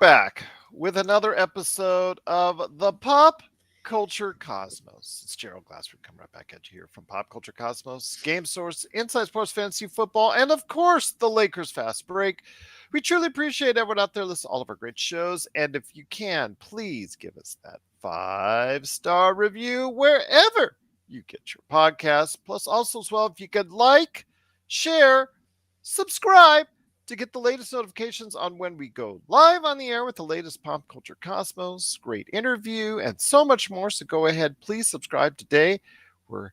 back with another episode of the Pop Culture Cosmos. It's Gerald Glassford coming right back at you here from Pop Culture Cosmos, Game Source, Inside Sports Fantasy Football, and of course, the Lakers Fast Break. We truly appreciate everyone out there listening to all of our great shows. And if you can, please give us that 5-star review wherever you get your podcasts. Plus, also as well, if you could like, share, subscribe to get the latest notifications on when we go live on the air with the latest Pop Culture Cosmos, great interview, and so much more. So go ahead, please subscribe today. We're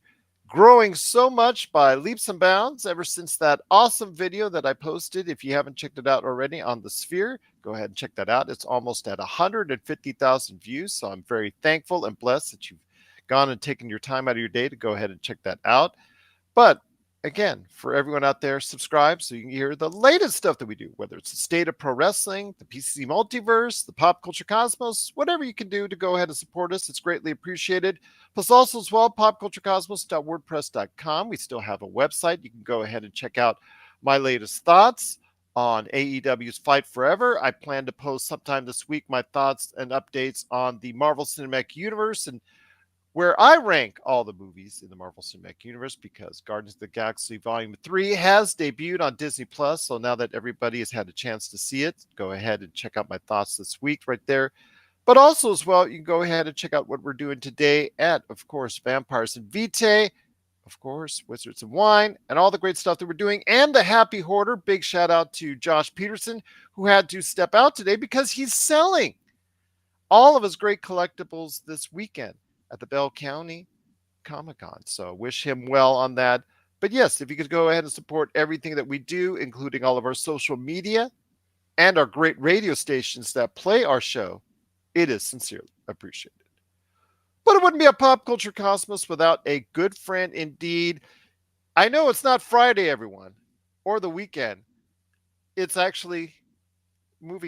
growing so much by leaps and bounds ever since that awesome video that I posted. If you haven't checked it out already on the Sphere, go ahead and check that out. It's almost at 150,000 views. So I'm very thankful and blessed that you've gone and taken your time out of your day to go ahead and check that out. But again, for everyone out there, subscribe so you can hear the latest stuff that we do, whether it's the state of pro wrestling, the PCC multiverse, the Pop Culture Cosmos, whatever you can do to go ahead and support us. It's greatly appreciated. Plus also as well, popculturecosmos.wordpress.com. We still have a website. You can go ahead and check out my latest thoughts on AEW's Fight Forever. I plan to post sometime this week my thoughts and updates on the Marvel Cinematic Universe and where I rank all the movies in the Marvel Cinematic Universe, because Guardians of the Galaxy Volume 3 has debuted on Disney+. So now that everybody has had a chance to see it, go ahead and check out my thoughts this week right there. But also as well, you can go ahead and check out what we're doing today at, of course, Vampires and Vitae, of course, Wizards and Wine, and all the great stuff that we're doing, and the Happy Hoarder. Big shout out to Josh Peterson, who had to step out today because he's selling all of his great collectibles this weekend at the Bell County Comic-Con. So wish him well on that. But yes, if you could go ahead and support everything that we do, including all of our social media and our great radio stations that play our show, it is sincerely appreciated. But it wouldn't be a Pop Culture Cosmos without a good friend indeed. I know it's not Friday, everyone, or the weekend. It's actually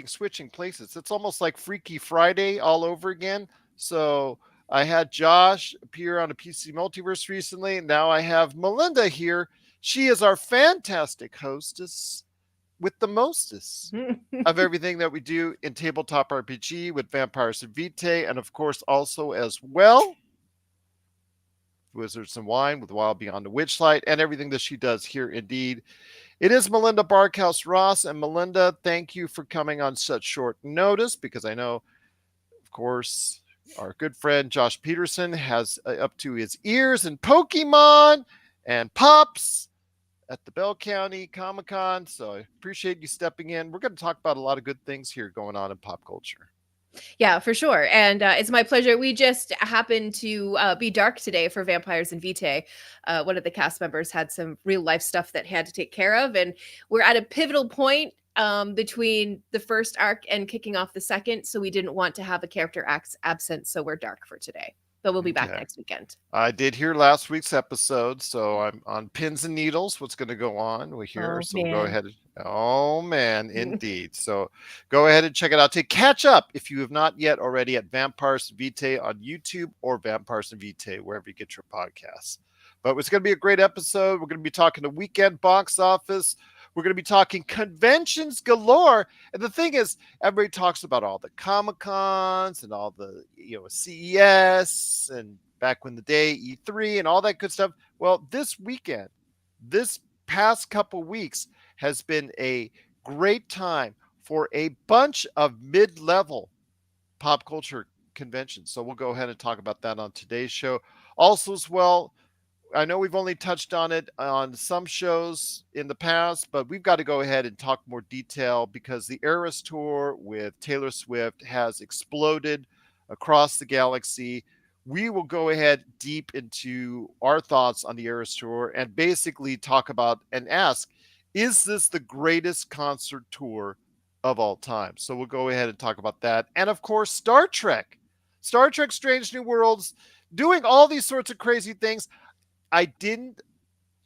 switching places. It's almost like Freaky Friday all over again. So I had Josh appear on a PC Multiverse recently. Now I have Melinda here. She is our fantastic hostess with the mostest of everything that we do in tabletop RPG with Vampires and Vitae, and of course also as well Wizards and Wine with Wild Beyond the Witchlight, and everything that she does here indeed. It is Melinda Barkhouse Ross. And Melinda, thank you for coming on such short notice, because I know, of course, our good friend Josh Peterson has up to his ears in Pokemon and Pops at the Bell County Comic-Con. So I appreciate you stepping in. We're going to talk about a lot of good things here going on in pop culture. Yeah, for sure. And it's my pleasure. We just happened to be dark today for Vampires and Vitae. One of the cast members had some real life stuff that he had to take care of. And we're at a pivotal point between the first arc and kicking off the second. So we didn't want to have a character absent. So we're dark for today. But we'll be back next weekend. I did hear last week's episode, so I'm on pins and needles. What's going to go on? We hear, so we'll go ahead. Oh man, indeed. So go ahead and check it out. To catch up, if you have not yet already, at Vampires and Vitae on YouTube or Vampires and Vitae wherever you get your podcasts. But it's going to be a great episode. We're going to be talking the weekend box office. We're going to be talking conventions galore. And the thing is, everybody talks about all the Comic-Cons and all the, CES and back when the day E3 and all that good stuff. Well, this weekend, this past couple weeks has been a great time for a bunch of mid-level pop culture conventions. So we'll go ahead and talk about that on today's show. Also as well, I know we've only touched on it on some shows in the past, but we've got to go ahead and talk more detail, because the Eras Tour with Taylor Swift has exploded across the galaxy. We will go ahead deep into our thoughts on the Eras Tour and basically talk about and ask, is this the greatest concert tour of all time? So we'll go ahead and talk about that. And of course, Star Trek Strange New Worlds, doing all these sorts of crazy things. I didn't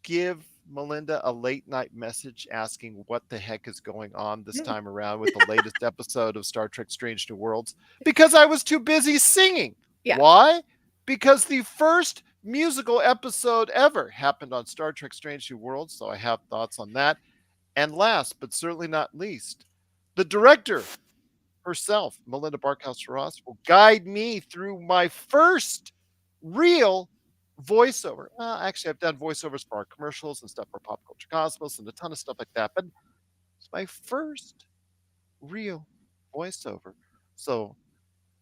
give Melinda a late night message asking what the heck is going on this time around with the latest episode of Star Trek Strange New Worlds, because I was too busy singing. Yeah. Why? Because the first musical episode ever happened on Star Trek Strange New Worlds, so I have thoughts on that. And last but certainly not least, the director herself, Melinda Barkhouse Ross, will guide me through my first real voiceover. Actually, I've done voiceovers for our commercials and stuff for Pop Culture Cosmos and a ton of stuff like that, but it's my first real voiceover. So,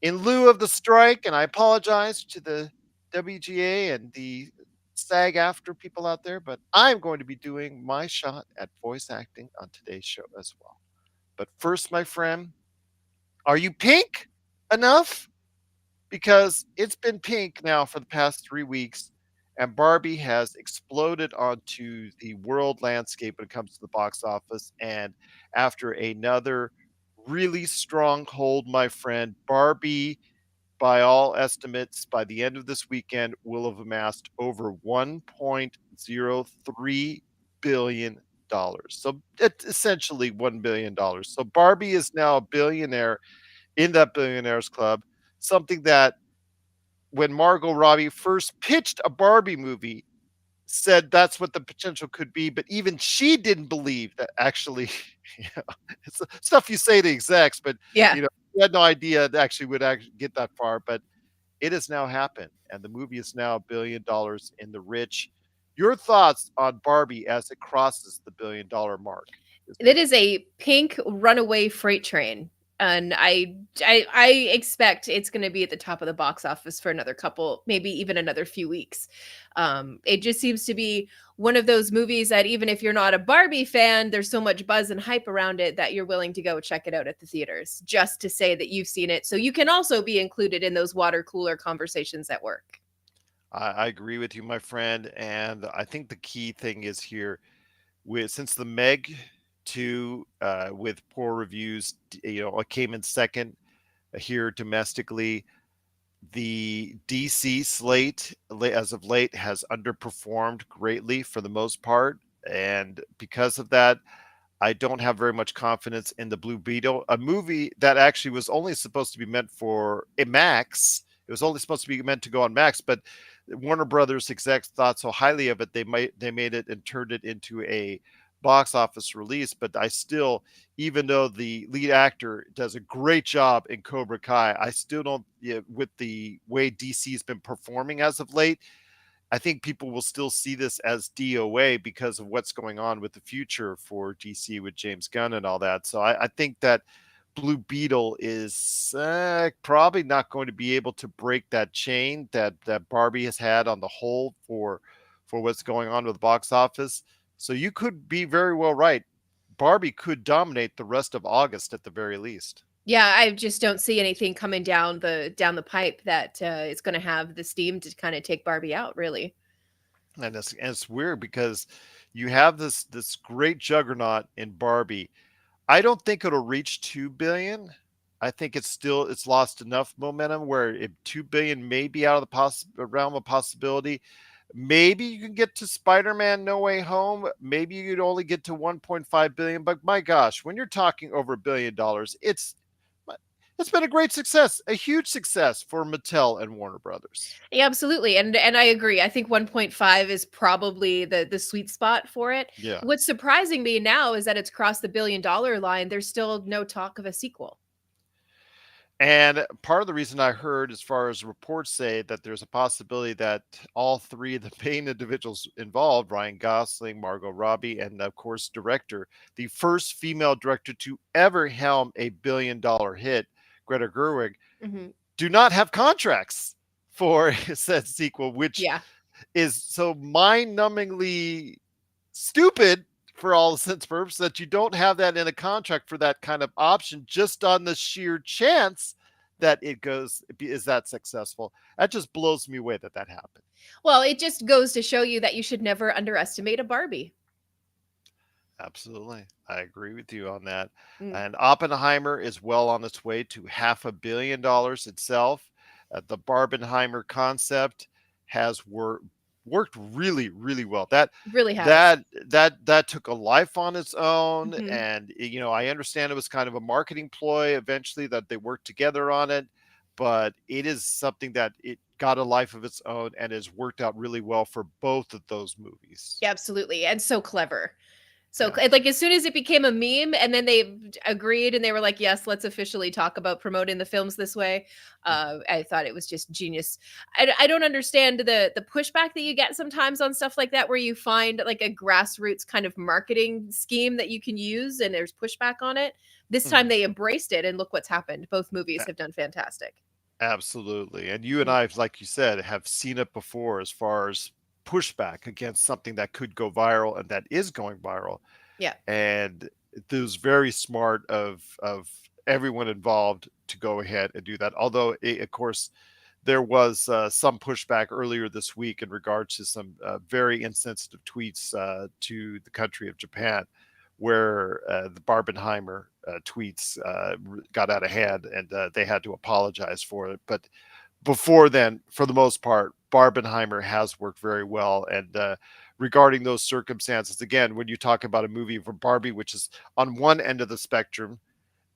in lieu of the strike, and I apologize to the WGA and the SAG after people out there, but I'm going to be doing my shot at voice acting on today's show as well. But first, my friend, are you pink enough? Because it's been pink now for the past 3 weeks, and Barbie has exploded onto the world landscape when it comes to the box office. And after another really strong hold, my friend, Barbie, by all estimates, by the end of this weekend, will have amassed over $1.03 billion. So it's essentially $1 billion. So Barbie is now a billionaire in that billionaires club, something that when Margot Robbie first pitched a Barbie movie, said that's what the potential could be, but even she didn't believe that actually, you know, it's stuff you say to execs, but Yeah. you know, she had no idea it actually would actually get that far. But it has now happened, and the movie is now $1 billion in the rich. Your thoughts on Barbie as it crosses the $1 billion mark this It weekend? is a pink runaway freight train, and I expect it's going to be at the top of the box office for another couple, maybe even another few weeks. It just seems to be one of those movies that even if you're not a Barbie fan, there's so much buzz and hype around it that you're willing to go check it out at the theaters just to say that you've seen it, so you can also be included in those water cooler conversations at work. I agree with you, my friend, and I think the key thing is here with since the Meg 2 with poor reviews, it came in second here domestically. The DC slate as of late has underperformed greatly for the most part, and because of that, I don't have very much confidence in the Blue Beetle, a movie that actually was only supposed to be meant for a Max. It was only supposed to be meant to go on Max, but Warner Brothers execs thought so highly of it they made it and turned it into a box office release. But I still, even though the lead actor does a great job in Cobra Kai, I still don't. Yeah, with the way DC's been performing as of late, I think people will still see this as DOA because of what's going on with the future for DC with James Gunn and all that. So I think that Blue Beetle is probably not going to be able to break that chain that Barbie has had on the whole for what's going on with the box office. So you could be very well right. Barbie could dominate the rest of August at the very least. Yeah, I just don't see anything coming down the pipe that is going to have the steam to kind of take Barbie out, really. And it's weird because you have this great juggernaut in Barbie. I don't think it'll reach 2 billion. I think it's lost enough momentum where if 2 billion may be out of the realm of possibility. Maybe you can get to Spider-Man No Way Home. Maybe you'd only get to 1.5 billion. But my gosh, when you're talking over $1 billion, it's been a great success, a huge success for Mattel and Warner Brothers. Yeah, absolutely. And I agree. I think 1.5 is probably the sweet spot for it. Yeah. What's surprising me now is that it's crossed the $1 billion line. There's still no talk of a sequel. And part of the reason I heard, as far as reports say, that there's a possibility that all three of the main individuals involved, Ryan Gosling, Margot Robbie, and of course, director, the first female director to ever helm a $1 billion hit, Greta Gerwig, Hmm. do not have contracts for said sequel, which Yeah. is so mind-numbingly stupid for all sense purposes that you don't have that in a contract for that kind of option just on the sheer chance that it goes is that successful. That just blows me away that happened. Well, it just goes to show you that you should never underestimate a Barbie. Absolutely. I agree with you on that. Mm, And Oppenheimer is well on its way to $500 million itself. The Barbenheimer concept has worked really, really well. really has. That took a life on its own. Hmm. And I understand it was kind of a marketing ploy eventually that they worked together on it, but it is something that it got a life of its own and has worked out really well for both of those movies. Yeah, absolutely. And so clever. So, like, as soon as it became a meme, and then they agreed, and they were like, "Yes, let's officially talk about promoting the films this way." I thought it was just genius. I don't understand the pushback that you get sometimes on stuff like that, where you find like a grassroots kind of marketing scheme that you can use, and there's pushback on it. This time Mhm. they embraced it, and look what's happened. Both movies A- have done fantastic. Absolutely. And you and Mm, I, like you said, have seen it before as far as pushback against something that could go viral and that is going viral. yeah. And it was very smart of everyone involved to go ahead and do that. Although, of course, there was some pushback earlier this week in regards to some very insensitive tweets to the country of Japan, where the Barbenheimer tweets got out of hand, and they had to apologize for it. But before then, for the most part, Barbenheimer has worked very well. And regarding those circumstances, again, when you talk about a movie for Barbie, which is on one end of the spectrum,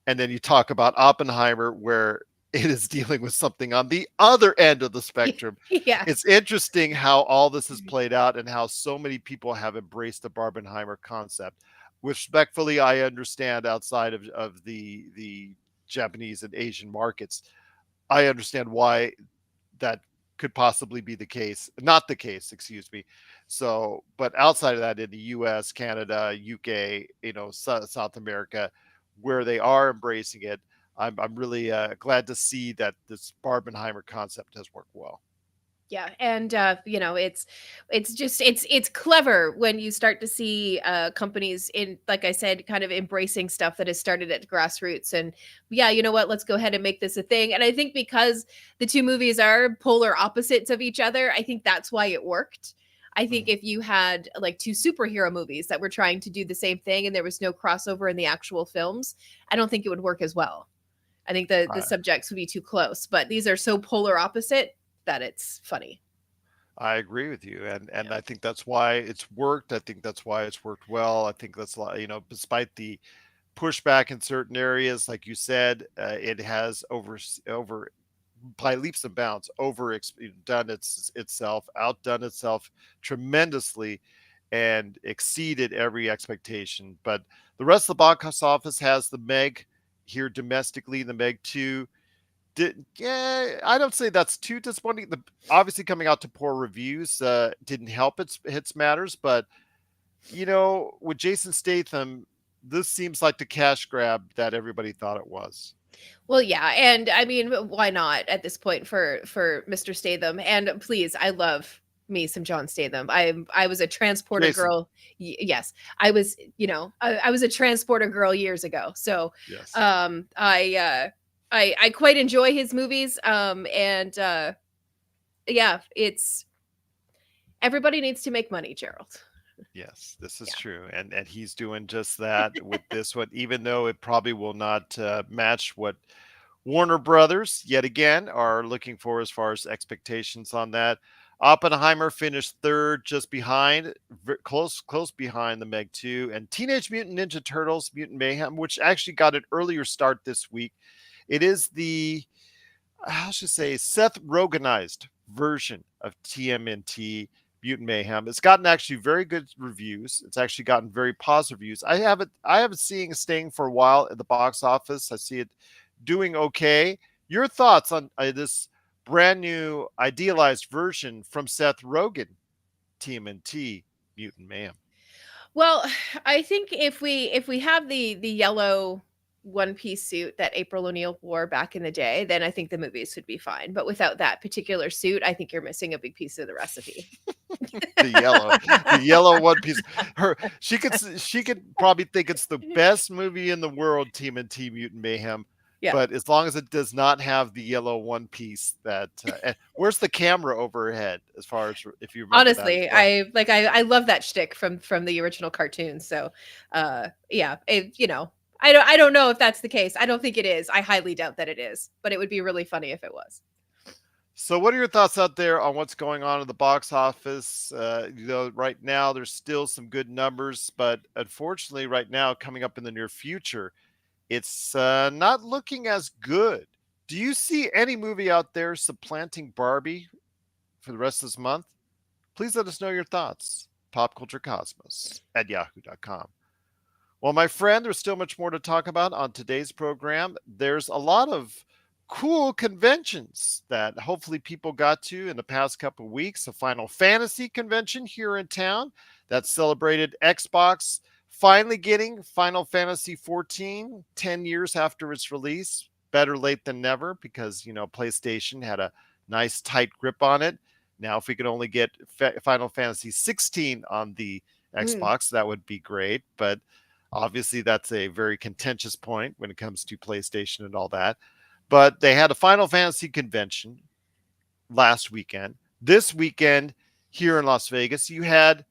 and then you talk about Oppenheimer, where it is dealing with something on the other end of the spectrum. Yeah. It's interesting how all this has played out and how so many people have embraced the Barbenheimer concept. Respectfully, I understand outside of the Japanese and Asian markets, I understand why that could possibly be the case, not the case, excuse me. So, but outside of that, in the US, Canada, UK, South America, where they are embracing it, I'm really glad to see that this Barbenheimer concept has worked well. Yeah, and it's just it's clever when you start to see companies in, like I said, kind of embracing stuff that has started at grassroots. And yeah, you know what, let's go ahead and make this a thing. And I think because the two movies are polar opposites of each other, I think that's why it worked. I think Mhm. if you had like two superhero movies that were trying to do the same thing and there was no crossover in the actual films, I don't think it would work as well. I think the I, subjects would be too close, but these are so polar opposite that it's funny. I agree with you, and Yeah. I think that's why it's worked. I think that's why it's worked well. I think that's despite the pushback in certain areas, like you said, it has over by leaps and bounds done outdone itself tremendously, and exceeded every expectation. But the rest of the box office has the Meg here domestically, the Meg 2. Yeah, I don't say that's too disappointing. Obviously coming out to poor reviews didn't help its matters, but with Jason Statham, this seems like the cash grab that everybody thought it was. Well, yeah, and I mean, why not at this point for Mr. Statham? And please, I love me some John Statham. I was a transporter Jason, girl. Yes, I was. I was a transporter girl years ago. So, yes. um, I uh, I quite enjoy his movies. And yeah, it's everybody needs to make money, Gerald. Yes, this is Yeah. true, and he's doing just that with this one, even though it probably will not match what Warner Brothers yet again are looking for as far as expectations on that. Oppenheimer finished third, just behind, close behind the Meg 2, and Teenage Mutant Ninja Turtles: Mutant Mayhem, which actually got an earlier start this week. It is the, how should I say, Seth Rogenized version of TMNT Mutant Mayhem. It's gotten actually very good reviews. It's actually gotten very positive reviews. I haven't seen it staying for a while at the box office. I see it doing okay. Your thoughts on this brand new idealized version from Seth Rogen, TMNT Mutant Mayhem? Well, I think if we have the yellow one piece suit that April O'Neil wore back in the day, then I think the movies would be fine. But without that particular suit, I think you're missing a big piece of the recipe. The yellow, the yellow one piece. She could probably think it's the best movie in the world, TMNT Mutant Mayhem. Yeah. But as long as it does not have the yellow one piece, where's the camera overhead? As far as if you remember that as Honestly, well. I love that shtick from the original cartoon. So yeah, I don't know if that's the case. I don't think it is. I highly doubt that it is, but it would be really funny if it was. So, what are your thoughts out there on what's going on in the box office? Right now there's still some good numbers, but unfortunately, right now coming up in the near future, it's not looking as good. Do you see any movie out there supplanting Barbie for the rest of this month? Please let us know your thoughts. Popculturecosmos at yahoo.com. Well, my friend, there's still much more to talk about on today's program. There's a lot of cool conventions that hopefully people got to in the past couple of weeks. A Final Fantasy convention here in town that celebrated Xbox finally getting Final Fantasy 14 10 years after its release. Better late than never because, PlayStation had a nice tight grip on it. Now, if we could only get Final Fantasy 16 on the Mm, Xbox, that would be great. But obviously, that's a very contentious point when it comes to PlayStation and all that. But they had a Final Fantasy convention last weekend. This weekend here in Las Vegas, you had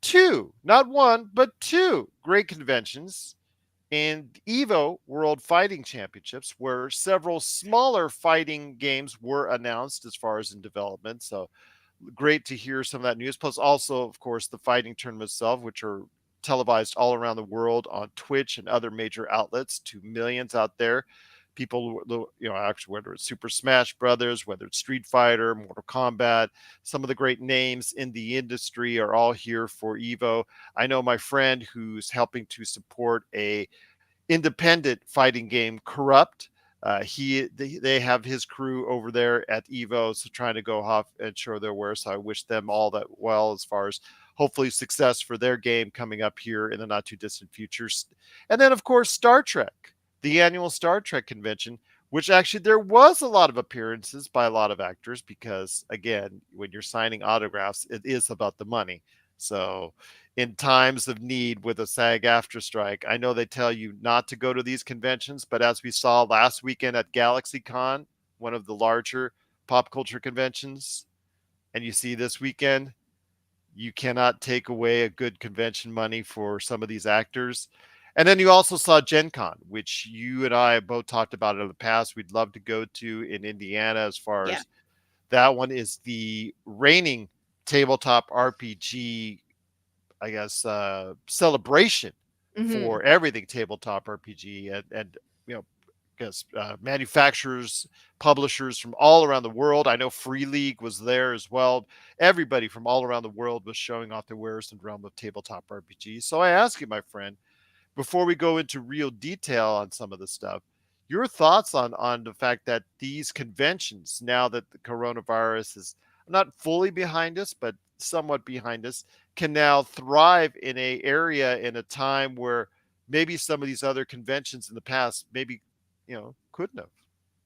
two, not one, but two great conventions in Evo World Fighting Championships, where several smaller fighting games were announced as far as in development. So great to hear some of that news. Plus, also, of course, the fighting tournament itself, which are televised all around the world on Twitch and other major outlets to millions out there. People, actually, whether it's Super Smash Brothers, whether it's Street Fighter, Mortal Kombat, some of the great names in the industry are all here for Evo. I know my friend who's helping to support a independent fighting game, Corrupt. They have his crew over there at Evo, so trying to go off and show their wares. So I wish them all that well as far as hopefully success for their game coming up here in the not too distant future. And then of course Star Trek, the annual Star Trek convention, which actually there was a lot of appearances by a lot of actors because again, when you're signing autographs, it is about the money. So in times of need with a SAG after strike. I know they tell you not to go to these conventions, but as we saw last weekend at GalaxyCon, one of the larger pop culture conventions, and you see this weekend, you cannot take away a good convention money for some of these actors. And then you also saw GenCon, which you and I both talked about in the past. We'd love to go to in Indiana as far yeah. as that one is the reigning tabletop RPG, I guess, celebration Hmm. for everything tabletop RPG and you know, I guess manufacturers, publishers from all around the world. I know Free League was there as well. Everybody from all around the world was showing off their wares in the realm of tabletop RPG. So I ask you, my friend, before we go into real detail on some of the stuff, your thoughts on the fact that these conventions, now that the coronavirus is not fully behind us, but somewhat behind us, can now thrive in a area in a time where maybe some of these other conventions in the past maybe couldn't have.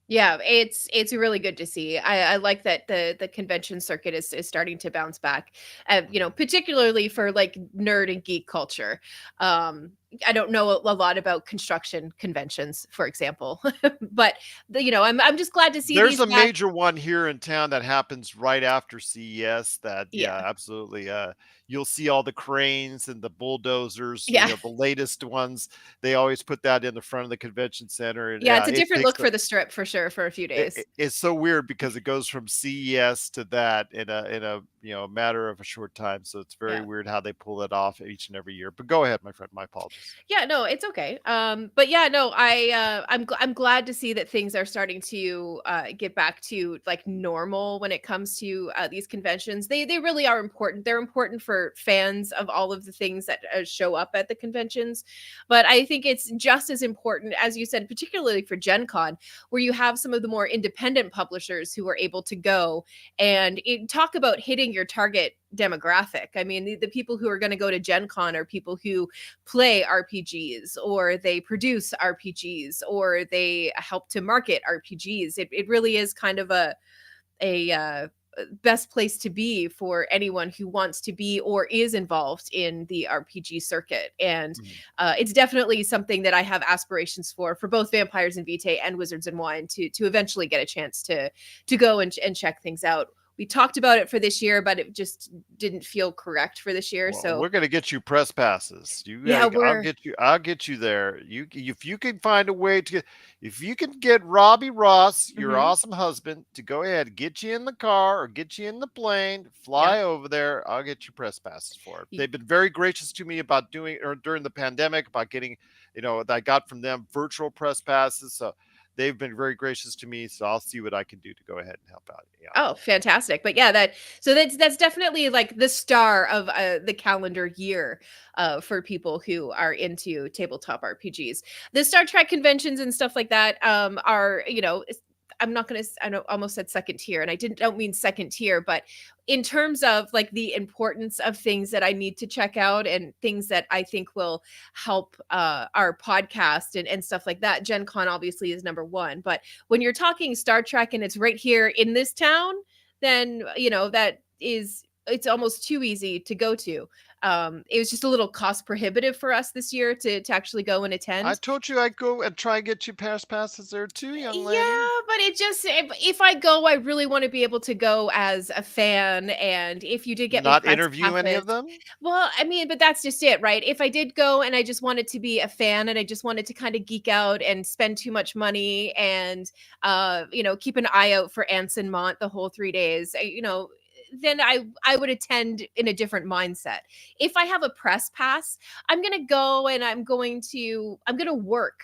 Yeah, it's really good to see. I like that the convention circuit is starting to bounce back. Mhm. Particularly for like nerd and geek culture. Um, I don't know a lot about construction conventions, for example, but I'm just glad to see There's these a back. major one here in town that happens right after CES that, yeah, Yeah, absolutely. You'll see all the cranes and the bulldozers, yeah, the latest ones. They always put that in the front of the convention center. And yeah. yeah, It's a it different takes look for the strip for sure for a few days. it's so weird because it goes from CES to that in a matter of a short time. So it's very Yeah. weird how they pull it off each and every year. But go ahead, my friend. My apologies. Yeah, no, it's okay. But yeah, no, I'm glad to see that things are starting to get back to like normal when it comes to these conventions. They really are important. They're important for fans of all of the things that show up at the conventions. But I think it's just as important, as you said, particularly for Gen Con, where you have some of the more independent publishers who are able to go and talk about hitting your target demographic. I mean, the people who are going to go to Gen Con are people who play RPGs or they produce RPGs or they help to market RPGs. It really is kind of a best place to be for anyone who wants to be or is involved in the RPG circuit. And Mhm. it's definitely something that I have aspirations for both Vampires and Vitae and Wizards and Wine to eventually get a chance to go and check things out. We talked about it for this year, but it just didn't feel correct for this year. Well, So we're gonna get you press passes. You yeah, gotta, I'll we're get you. I'll get you there. If you can find a way to get, if you can get Robbie Ross, your mhm, awesome husband, to go ahead, get you in the car or get you in the plane, yeah. fly over there. I'll get you press passes for it. They've been very gracious to me about doing or during the pandemic about getting, that I got from them virtual press passes. So they've been very gracious to me, so I'll see what I can do to go ahead and help out. Yeah. Oh, fantastic. But yeah, that's definitely like the star of the calendar year for people who are into tabletop RPGs. The Star Trek conventions and stuff like that are, I'm not going to I know almost said second tier, and I don't mean second tier, but in terms of like the importance of things that I need to check out and things that I think will help our podcast and stuff like that, Gen Con obviously is number one. But when you're talking Star Trek and it's right here in this town, then it's almost too easy to go to. It was just a little cost prohibitive for us this year to actually go and I attend. told you I'd go and try and get you passes there too, young lady. Yeah, but it just if I go, I really want to be able to go as a fan. And if you did get me Not press interview any passes, of them? well, I mean, but that's just it, right? If I did go and I just wanted to be a fan and I just wanted to kind of geek out and spend too much money and keep an eye out for Anson Mont the whole 3 days, then I would attend in a different mindset. If I have a press pass, I'm gonna go and I'm gonna work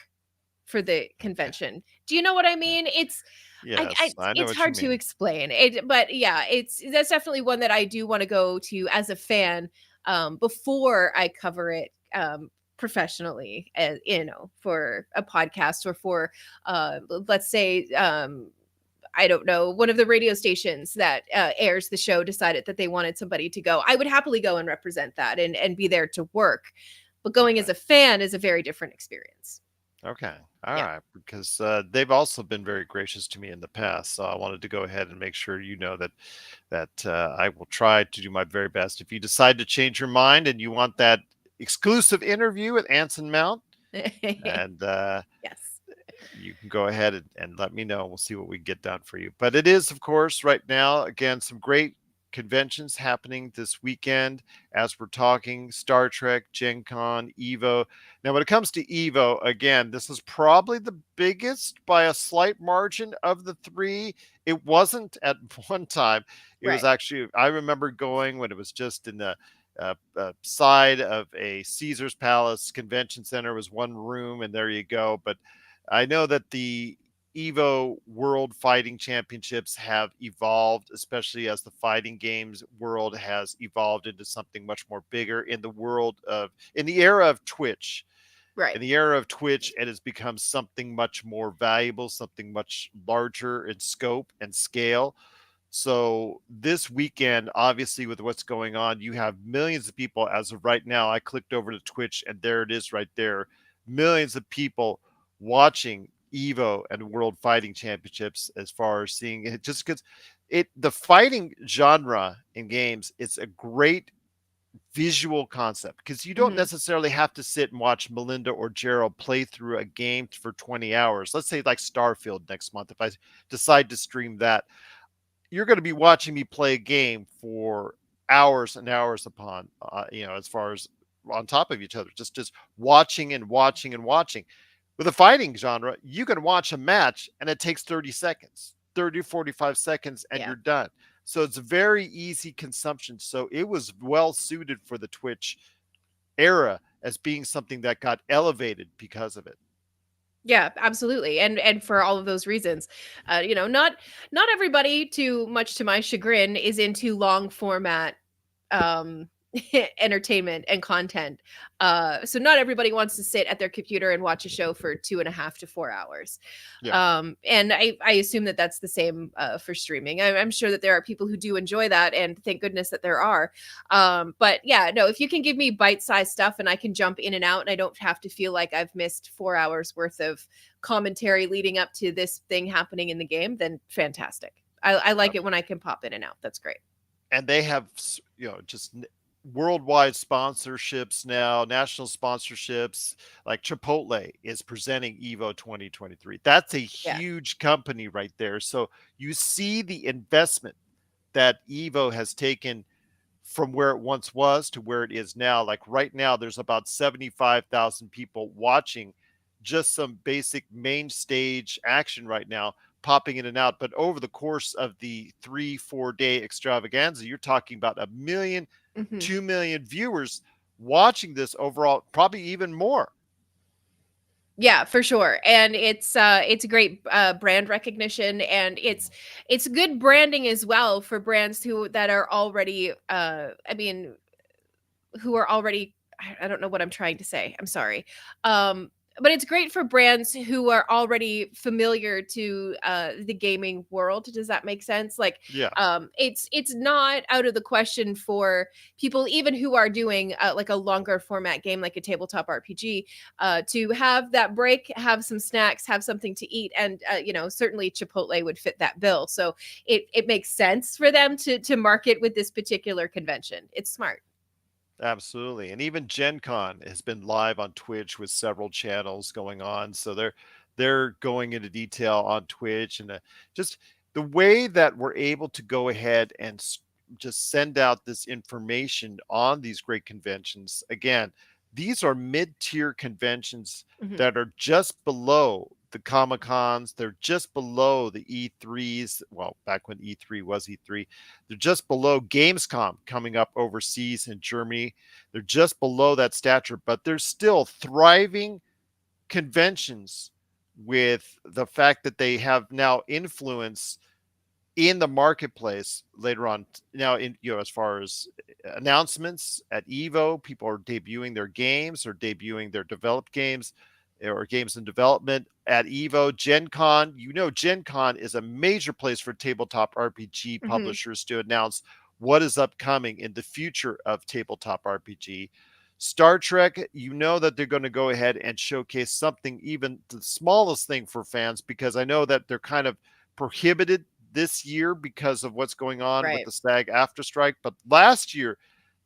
for the Okay. convention. Do you know what I Okay. mean? Yes, I know It's what you hard to mean. explain. But yeah, that's definitely one that I do want to go to as a fan before I cover it professionally, as for a podcast or for let's say I don't know, one of the radio stations that airs the show decided that they wanted somebody to go. I would happily go and represent that and be there to work. But going as Okay. a fan is a very different experience. Okay. All Yeah. right. Because they've also been very gracious to me in the past. So I wanted to go ahead and make sure you know that I will try to do my very best. If you decide to change your mind and you want that exclusive interview with Anson Mount, and Yes. you can go ahead and let me know. We'll see what we can get done for you. But it is, of course, right now, again, some great conventions happening this weekend as we're talking Star Trek, Gen Con, Evo. Now, when it comes to Evo, again, this is probably the biggest by a slight margin of the three. It wasn't at one time. It was Right. actually, I remember going when it was just in the side of a Caesar's Palace Convention Center. It was one room, and there you go. But I know that the Evo World Fighting Championships have evolved, especially as the fighting games world has evolved into something much more bigger in the era of Twitch. Right. In the era of Twitch, it has become something much more valuable, something much larger in scope and scale. So this weekend, obviously, with what's going on, you have millions of people as of right now. I clicked over to Twitch, and there it is right there. Millions of people watching Evo and World Fighting Championships as far as seeing it, just because the fighting genre in games, it's a great visual concept because you don't Hmm. necessarily have to sit and watch Melinda or Gerald play through a game for 20 hours. Let's say like Starfield next month. If I decide to stream that, you're going to be watching me play a game for hours and hours upon, as far as on top of each other, just watching and watching and watching. With a fighting genre, you can watch a match and it takes 30 seconds, 30 to 45 seconds, and Yeah. you're done. So it's very easy consumption. So it was well suited for the Twitch era as being something that got elevated because of it. Yeah, absolutely. And for all of those reasons. Not everybody, too much to my chagrin, is into long format um entertainment and content. So not everybody wants to sit at their computer and watch a show for 2.5 to 4 hours. Yeah. And I assume that that's the same for streaming. I'm sure that there are people who do enjoy that, and thank goodness that there are. But yeah, no, if you can give me bite-sized stuff and I can jump in and out and I don't have to feel like I've missed 4 hours worth of commentary leading up to this thing happening in the game, then fantastic. I like it Okay. when I can pop in and out. That's great. And they have, just worldwide sponsorships now, national sponsorships. Like Chipotle is presenting Evo 2023. That's a Yeah. huge company right there. So you see the investment that Evo has taken from where it once was to where it is now. Like right now, there's about 75,000 people watching just some basic main stage action right now, popping in and out. But over the course of the 3 4 day extravaganza, you're talking about a million, Hmm. 2 million viewers watching this overall, probably even more. Yeah, for sure. And it's great brand recognition, and it's good branding as well for brands who that are already I mean, who are already, I don't know what I'm trying to say. I'm sorry. Um but it's great for brands who are already familiar to the gaming world. Does that make sense? Like Yeah. it's not out of the question for people even who are doing like a longer format game like a tabletop RPG to have that break, have some snacks, have something to eat, and certainly Chipotle would fit that bill. So it makes sense for them to market with this particular convention. It's smart. Absolutely. And even Gen Con has been live on Twitch with several channels going on. So they're going into detail on Twitch, and just the way that we're able to go ahead and just send out this information on these great conventions. Again, these are mid-tier conventions Mhm. that are just below the Comic Cons. They're just below the E3s. Well, back when E3 was E3, they're just below Gamescom coming up overseas in Germany. They're just below that stature, but they're still thriving conventions with the fact that they have now influence in the marketplace later on. Now, in as far as announcements at Evo, people are debuting their games or debuting their developed games or games in development at Evo. Gen Con, Gen Con is a major place for tabletop RPG Mhm. publishers to announce what is upcoming in the future of tabletop RPG. Star Trek, that they're going to go ahead and showcase something, even the smallest thing for fans, because I know that they're kind of prohibited this year because of what's going on with Right. the SAG after strike. But last year,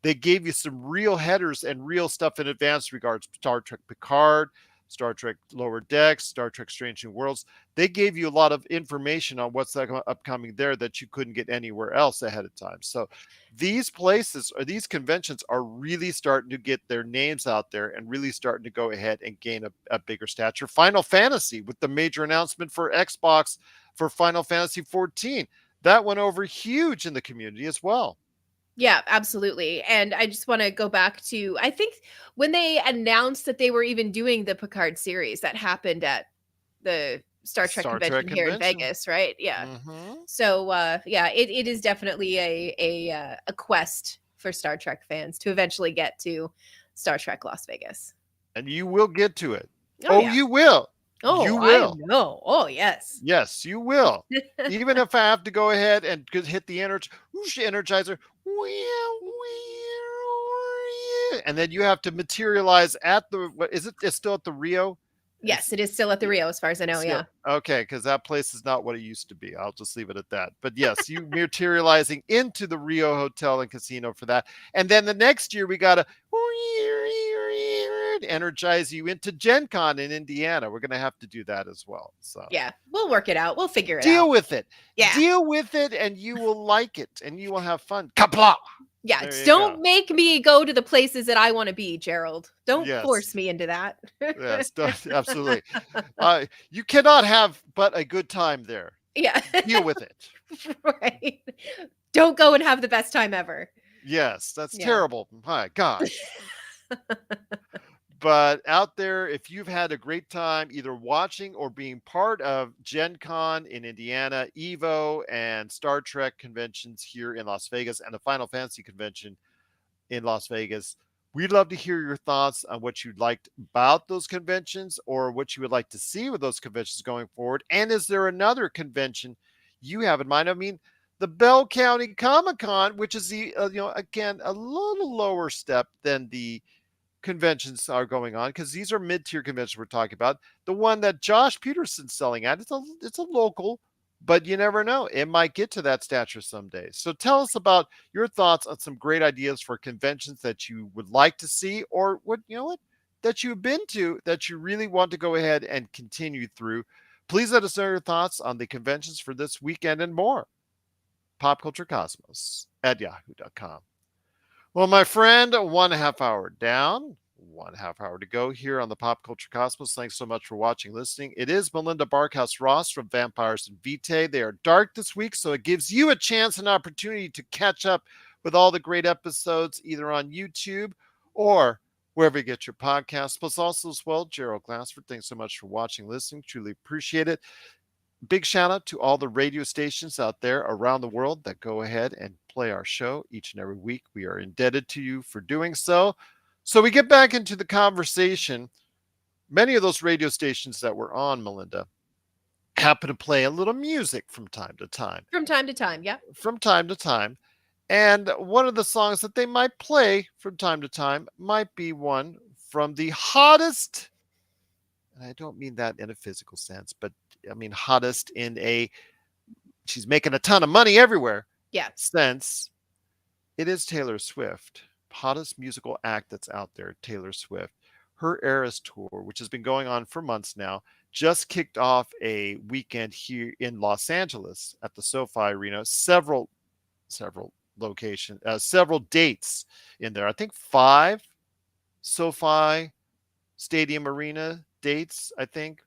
they gave you some real headers and real stuff in advance regards Star Trek Picard, Star Trek Lower Decks, Star Trek Strange New Worlds. They gave you a lot of information on what's upcoming there that you couldn't get anywhere else ahead of time. So these places or these conventions are really starting to get their names out there and really starting to go ahead and gain a bigger stature. Final Fantasy, with the major announcement for Xbox for Final Fantasy 14, that went over huge in the community as well. Yeah, absolutely. And I just want to go back to, I think when they announced that they were even doing the Picard series, that happened at the Star Trek Star Trek convention here in convention. Vegas, right? Yeah. Hmm. So yeah, it is definitely a quest for Star Trek fans to eventually get to Star Trek Las Vegas. And you will get to it. Oh Oh, yeah. you will. You Oh, I will. know. Oh yes. Yes, you will. Even if I have to go ahead and hit the energizer, and then you have to materialize at the, what is it? It's still at the Rio. Yes, It's it is still at the yeah, Rio as far as I know, still yeah. okay, because that place is not what it used to be. I'll just leave it at that. But yes, you materializing into the Rio Hotel and Casino for that, and then the next year we gotta energize you into Gen Con in Indiana. We're gonna have to do that as well. So Yeah, we'll work it out. We'll figure it deal out. with it. Yeah. Deal with it, and you will like it, and you will have fun. Kapla! Yeah, There you go. don't make me go to the places that I want to be, Gerald. Don't Yes, force me into that. yes, absolutely. You cannot have but a good time there. Yeah. Deal with it. Right. Don't go and have the best time ever. Yes, that's Yeah. terrible. My gosh. But out there, if you've had a great time either watching or being part of Gen Con in Indiana, Evo, and Star Trek conventions here in Las Vegas, and the Final Fantasy convention in Las Vegas, we'd love to hear your thoughts on what you liked about those conventions or what you would like to see with those conventions going forward. And is there another convention you have in mind? I mean, the Bell County Comic Con, which is the, again, a little lower step than the conventions are going on, because these are mid-tier conventions we're talking about. The one that Josh Peterson's selling at, it's a local, but you never know, it might get to that stature someday. So tell us about your thoughts on some great ideas for conventions that you would like to see, or what that you've been to that you really want to go ahead and continue through. Please let us know your thoughts on the conventions for this weekend and more. Popculturecosmos at yahoo.com. Well, my friend, 1.5 hour down, 1.5 hour to go here on the Pop Culture Cosmos. Thanks so much for watching, listening. It is Melinda Barkhouse Ross from Vampires and Vitae. They are dark this week, so it gives you a chance and opportunity to catch up with all the great episodes either on YouTube or wherever you get your podcasts. Plus, also as well, Gerald Glassford. Thanks so much for watching, listening. Truly appreciate it. Big shout out to all the radio stations out there around the world that go ahead and play our show each and every week. We are indebted to you for doing so. So we get back into the conversation. Many of those radio stations that we're on, Melinda, happen to play a little music from time to time. From time to time, yeah. From time to time. And one of the songs that they might play from time to time might be one from the hottest, and I don't mean that in a physical sense, but I mean hottest in a she's making a ton of money everywhere Yeah. sense. It is Taylor Swift, hottest musical act that's out there, Taylor Swift. Her Eras Tour, which has been going on for months now, just kicked off a weekend here in Los Angeles at the SoFi Arena. Several locations, several dates in there. I think 5 SoFi Stadium Arena dates, I think.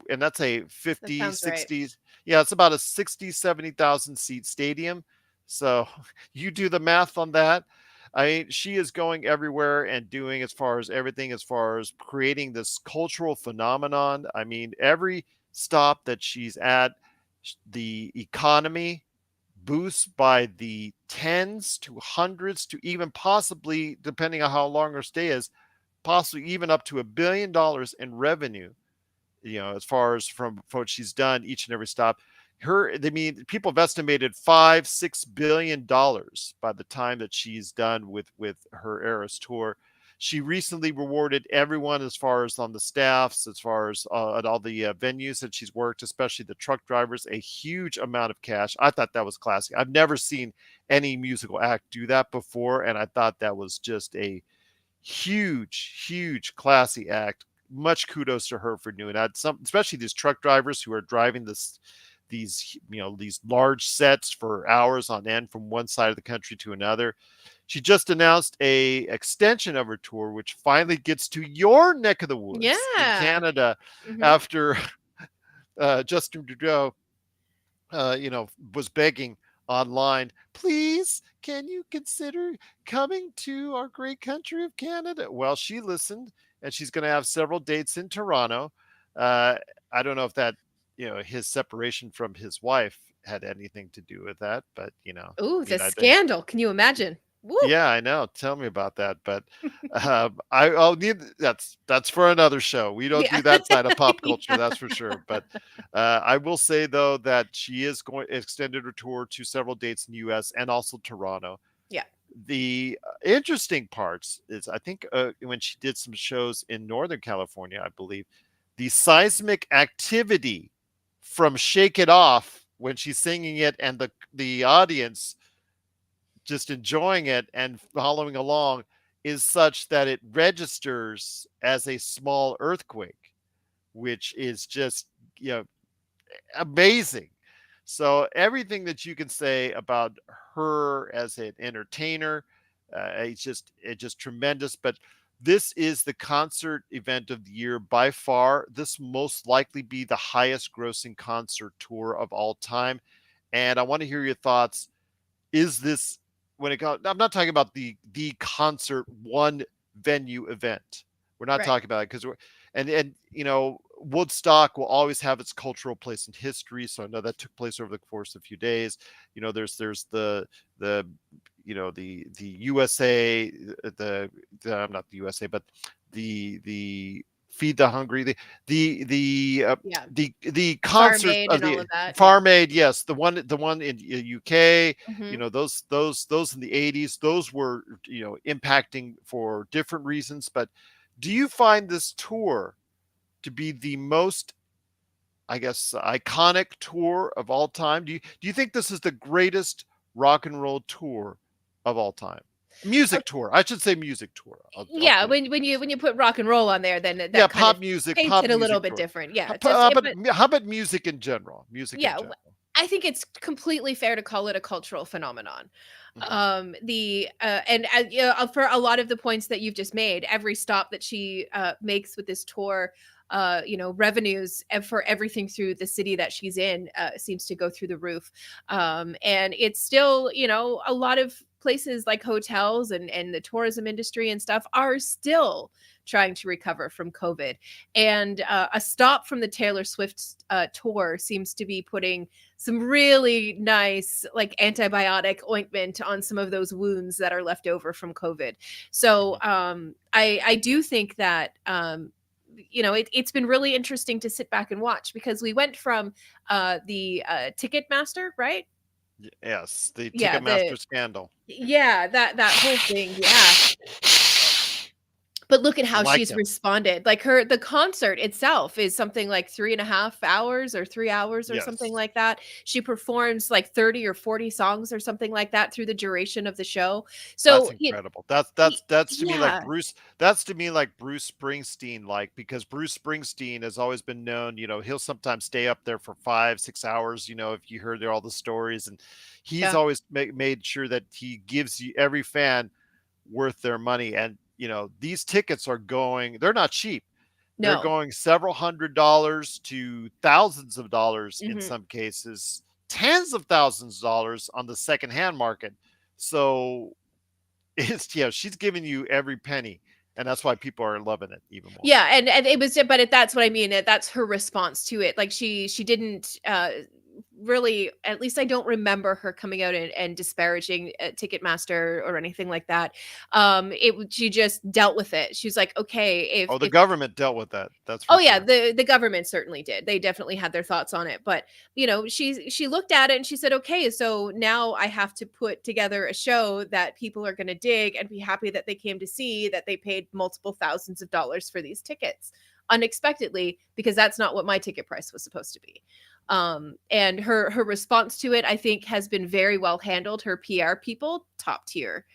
And that's a That 50, sounds right. 60, yeah, it's about a 60, 70,000 seat stadium. So you do the math on that. I mean, she is going everywhere and doing as far as everything, as far as creating this cultural phenomenon. I mean, every stop that she's at, the economy boosts by the tens to hundreds to even possibly, depending on how long her stay is, possibly even up to $1 billion in revenue, as far as from what she's done each and every stop. I mean, people have estimated $5-6 billion by the time that she's done with her Eras Tour. She recently rewarded everyone as far as on the staffs, as far as at all the venues that she's worked, especially the truck drivers, a huge amount of cash. I thought that was classic. I've never seen any musical act do that before, and I thought that was just a huge classy act. Much kudos to her for doing that. Especially these truck drivers who are driving these large sets for hours on end from one side of the country to another. She just announced a extension of her tour, which finally gets to your neck of the woods in Yeah. Canada, after Justin Trudeau, was begging online, please, can you consider coming to our great country of Canada? Well, she listened, and she's going to have several dates in Toronto. I don't know if that, his separation from his wife had anything to do with that, but Ooh, I the mean, I think, scandal. Can you imagine? Woo. yeah, I know. Tell me about that. But I'll need that's for another show. We don't Yeah. do that side of pop culture, Yeah. that's for sure. But I will say though that she is going extended her tour to several dates in the U.S. and also Toronto. Yeah. The interesting parts is I think when she did some shows in Northern California, I believe the seismic activity from "Shake It Off" when she's singing it and the audience just enjoying it and following along is such that it registers as a small earthquake, which is just, amazing. So everything that you can say about her as an entertainer, it's just tremendous. But this is the concert event of the year by far. This most likely be the highest grossing concert tour of all time. And I want to hear your thoughts. Is this, when it comes, I'm not talking about the concert one venue event. We're not Right. talking about it because Woodstock will always have its cultural place in history. So I know that took place over the course of a few days. There's the the USA, not the USA, but the Feed the Hungry, Yeah. the Farm concert Aid of and all the of that. Yeah. Farm Aid, yes, the one in UK. Hmm. Those in the 80s, those were impacting for different reasons. But do you find this tour to be the most, I guess, iconic tour of all time? Do you think this is the greatest rock and roll tour of all time? Music tour, I should say music tour. I'll Yeah, put it. when you put rock and roll on there, then Yeah, that kind of pop paints it a little music bit tour. different. Yeah, just But how about music in general? Music in yeah, general. I think it's completely fair to call it a cultural phenomenon. Mhm. The and for a lot of the points that you've just made, every stop that she makes with this tour, revenues for everything through the city that she's in seems to go through the roof. And it's still, a lot of places like hotels and the tourism industry and stuff are still trying to recover from COVID. And a stop from the Taylor Swift tour seems to be putting some really nice, like, antibiotic ointment on some of those wounds that are left over from COVID. So I do think that it's been really interesting to sit back and watch, because we went from the Ticketmaster, right? Yes, the Yeah, Ticketmaster scandal. that whole thing, yeah. But look at I how like she's him. responded. Like, the concert itself is something like 3.5 hours or 3 hours or something Yes. like that. She performs like 30 or 40 songs or something like that through the duration of the show. That's So, incredible. That's to me like yeah, Bruce. That's to me like Bruce Springsteen, like, because Bruce Springsteen has always been known. He'll sometimes stay up there for 5, 6 hours. If you heard all the stories, and he's yeah, always made sure that he gives you every fan worth their money. And these tickets are going. They're not cheap. They're no. going several $100s to thousands of dollars in Hmm. some cases, tens of thousands of dollars on the secondhand market. So she's giving you every penny, and that's why people are loving it even more. Yeah, and it was, but that's what I mean. That's her response to it. Like, she didn't really, at least I don't remember her coming out and disparaging Ticketmaster or anything like that. She just dealt with it. She's like, okay, Oh, the if government dealt with that. That's oh for yeah, sure. the government certainly did. They definitely had their thoughts on it. But she looked at it and she said, okay, so now I have to put together a show that people are going to dig and be happy that they came to see, that they paid multiple thousands of dollars for these tickets unexpectedly, because that's not what my ticket price was supposed to be. And her response to it, I think, has been very well handled. Her PR people, top tier.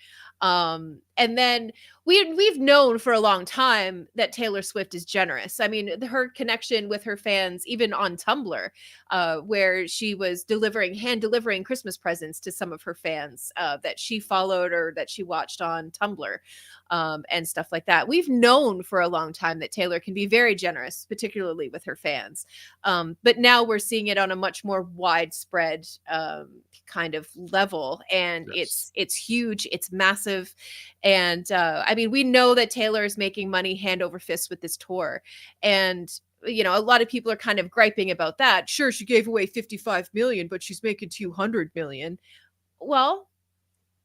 And then we've known for a long time that Taylor Swift is generous. I mean, her connection with her fans, even on Tumblr, where she was hand delivering Christmas presents to some of her fans that she followed or that she watched on Tumblr, and stuff like that. We've known for a long time that Taylor can be very generous, particularly with her fans. But now we're seeing it on a much more widespread kind of level, and Yes. it's huge, it's massive. And I mean, we know that Taylor is making money hand over fist with this tour. And a lot of people are kind of griping about that. Sure, she gave away 55 million, but she's making 200 million. Well,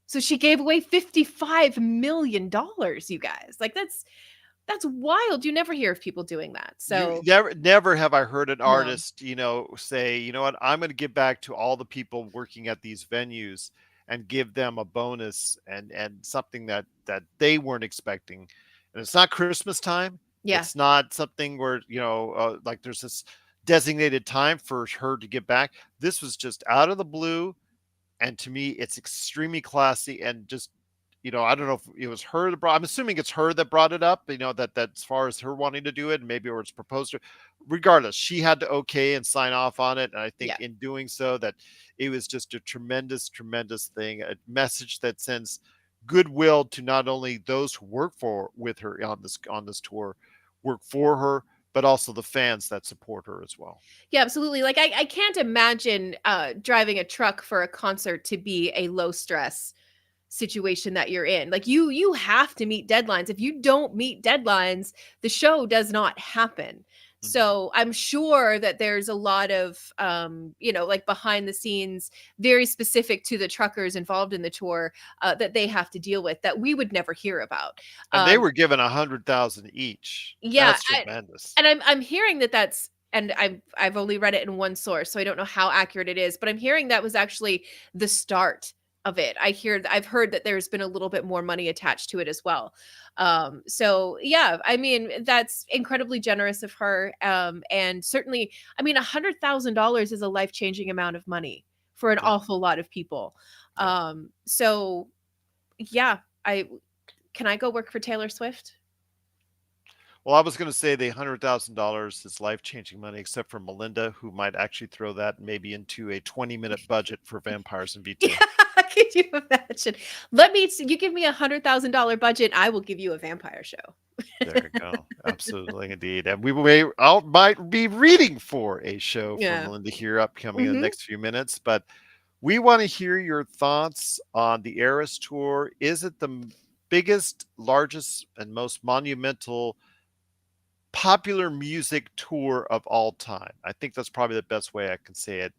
so she gave away 55 million dollars, you guys. Like, that's wild. You never hear of people doing that. You So, never have I heard an no. artist, say, you know what, I'm going to give back to all the people working at these venues and give them a bonus and something that they weren't expecting. And it's not Christmas time. Yeah. It's not something where, like there's this designated time for her to give back. This was just out of the blue. And to me, it's extremely classy and just, I don't know if it was her that brought. I'm assuming it's her that brought it up. That as far as her wanting to do it, maybe or it's proposed to. Regardless, she had to okay and sign off on it, and I think Yeah. in doing so, that it was just a tremendous, tremendous thing. A message that sends goodwill to not only those who work with her on this tour, work for her, but also the fans that support her as well. Yeah, absolutely. Like, I can't imagine driving a truck for a concert to be a low stress situation that you're in. Like, you have to meet deadlines. If you don't meet deadlines, the show does not happen. Mhm. So I'm sure that there's a lot of like, behind the scenes, very specific to the truckers involved in the tour, that they have to deal with, that we would never hear about. And they Um were given 100,000 each. yeah, That's tremendous. and I'm hearing that that's, and I've only read it in one source, so I don't know how accurate it is, but I'm hearing that was actually the start of it. I've heard that there's been a little bit more money attached to it as well. So yeah, I mean, that's incredibly generous of her. And certainly, I mean, $100,000 is a life-changing amount of money for an Yeah. awful lot of people. Yeah. So yeah, I can I go work for Taylor Swift? Well, I was going to say the $100,000 is life-changing money, except for Melinda, who might actually throw that maybe into a 20-minute budget for Vampires and Yeah, Vitae. could you imagine? You give me $100,000 budget, I will give you a vampire show. There you go. Absolutely, indeed. And might be reading for a show from Yeah. Melinda here upcoming in the Mhm. next few minutes. But We want to hear your thoughts on the Eras Tour. Is it the biggest, largest, and most monumental popular music tour of all time? I think that's probably the best way I can say it.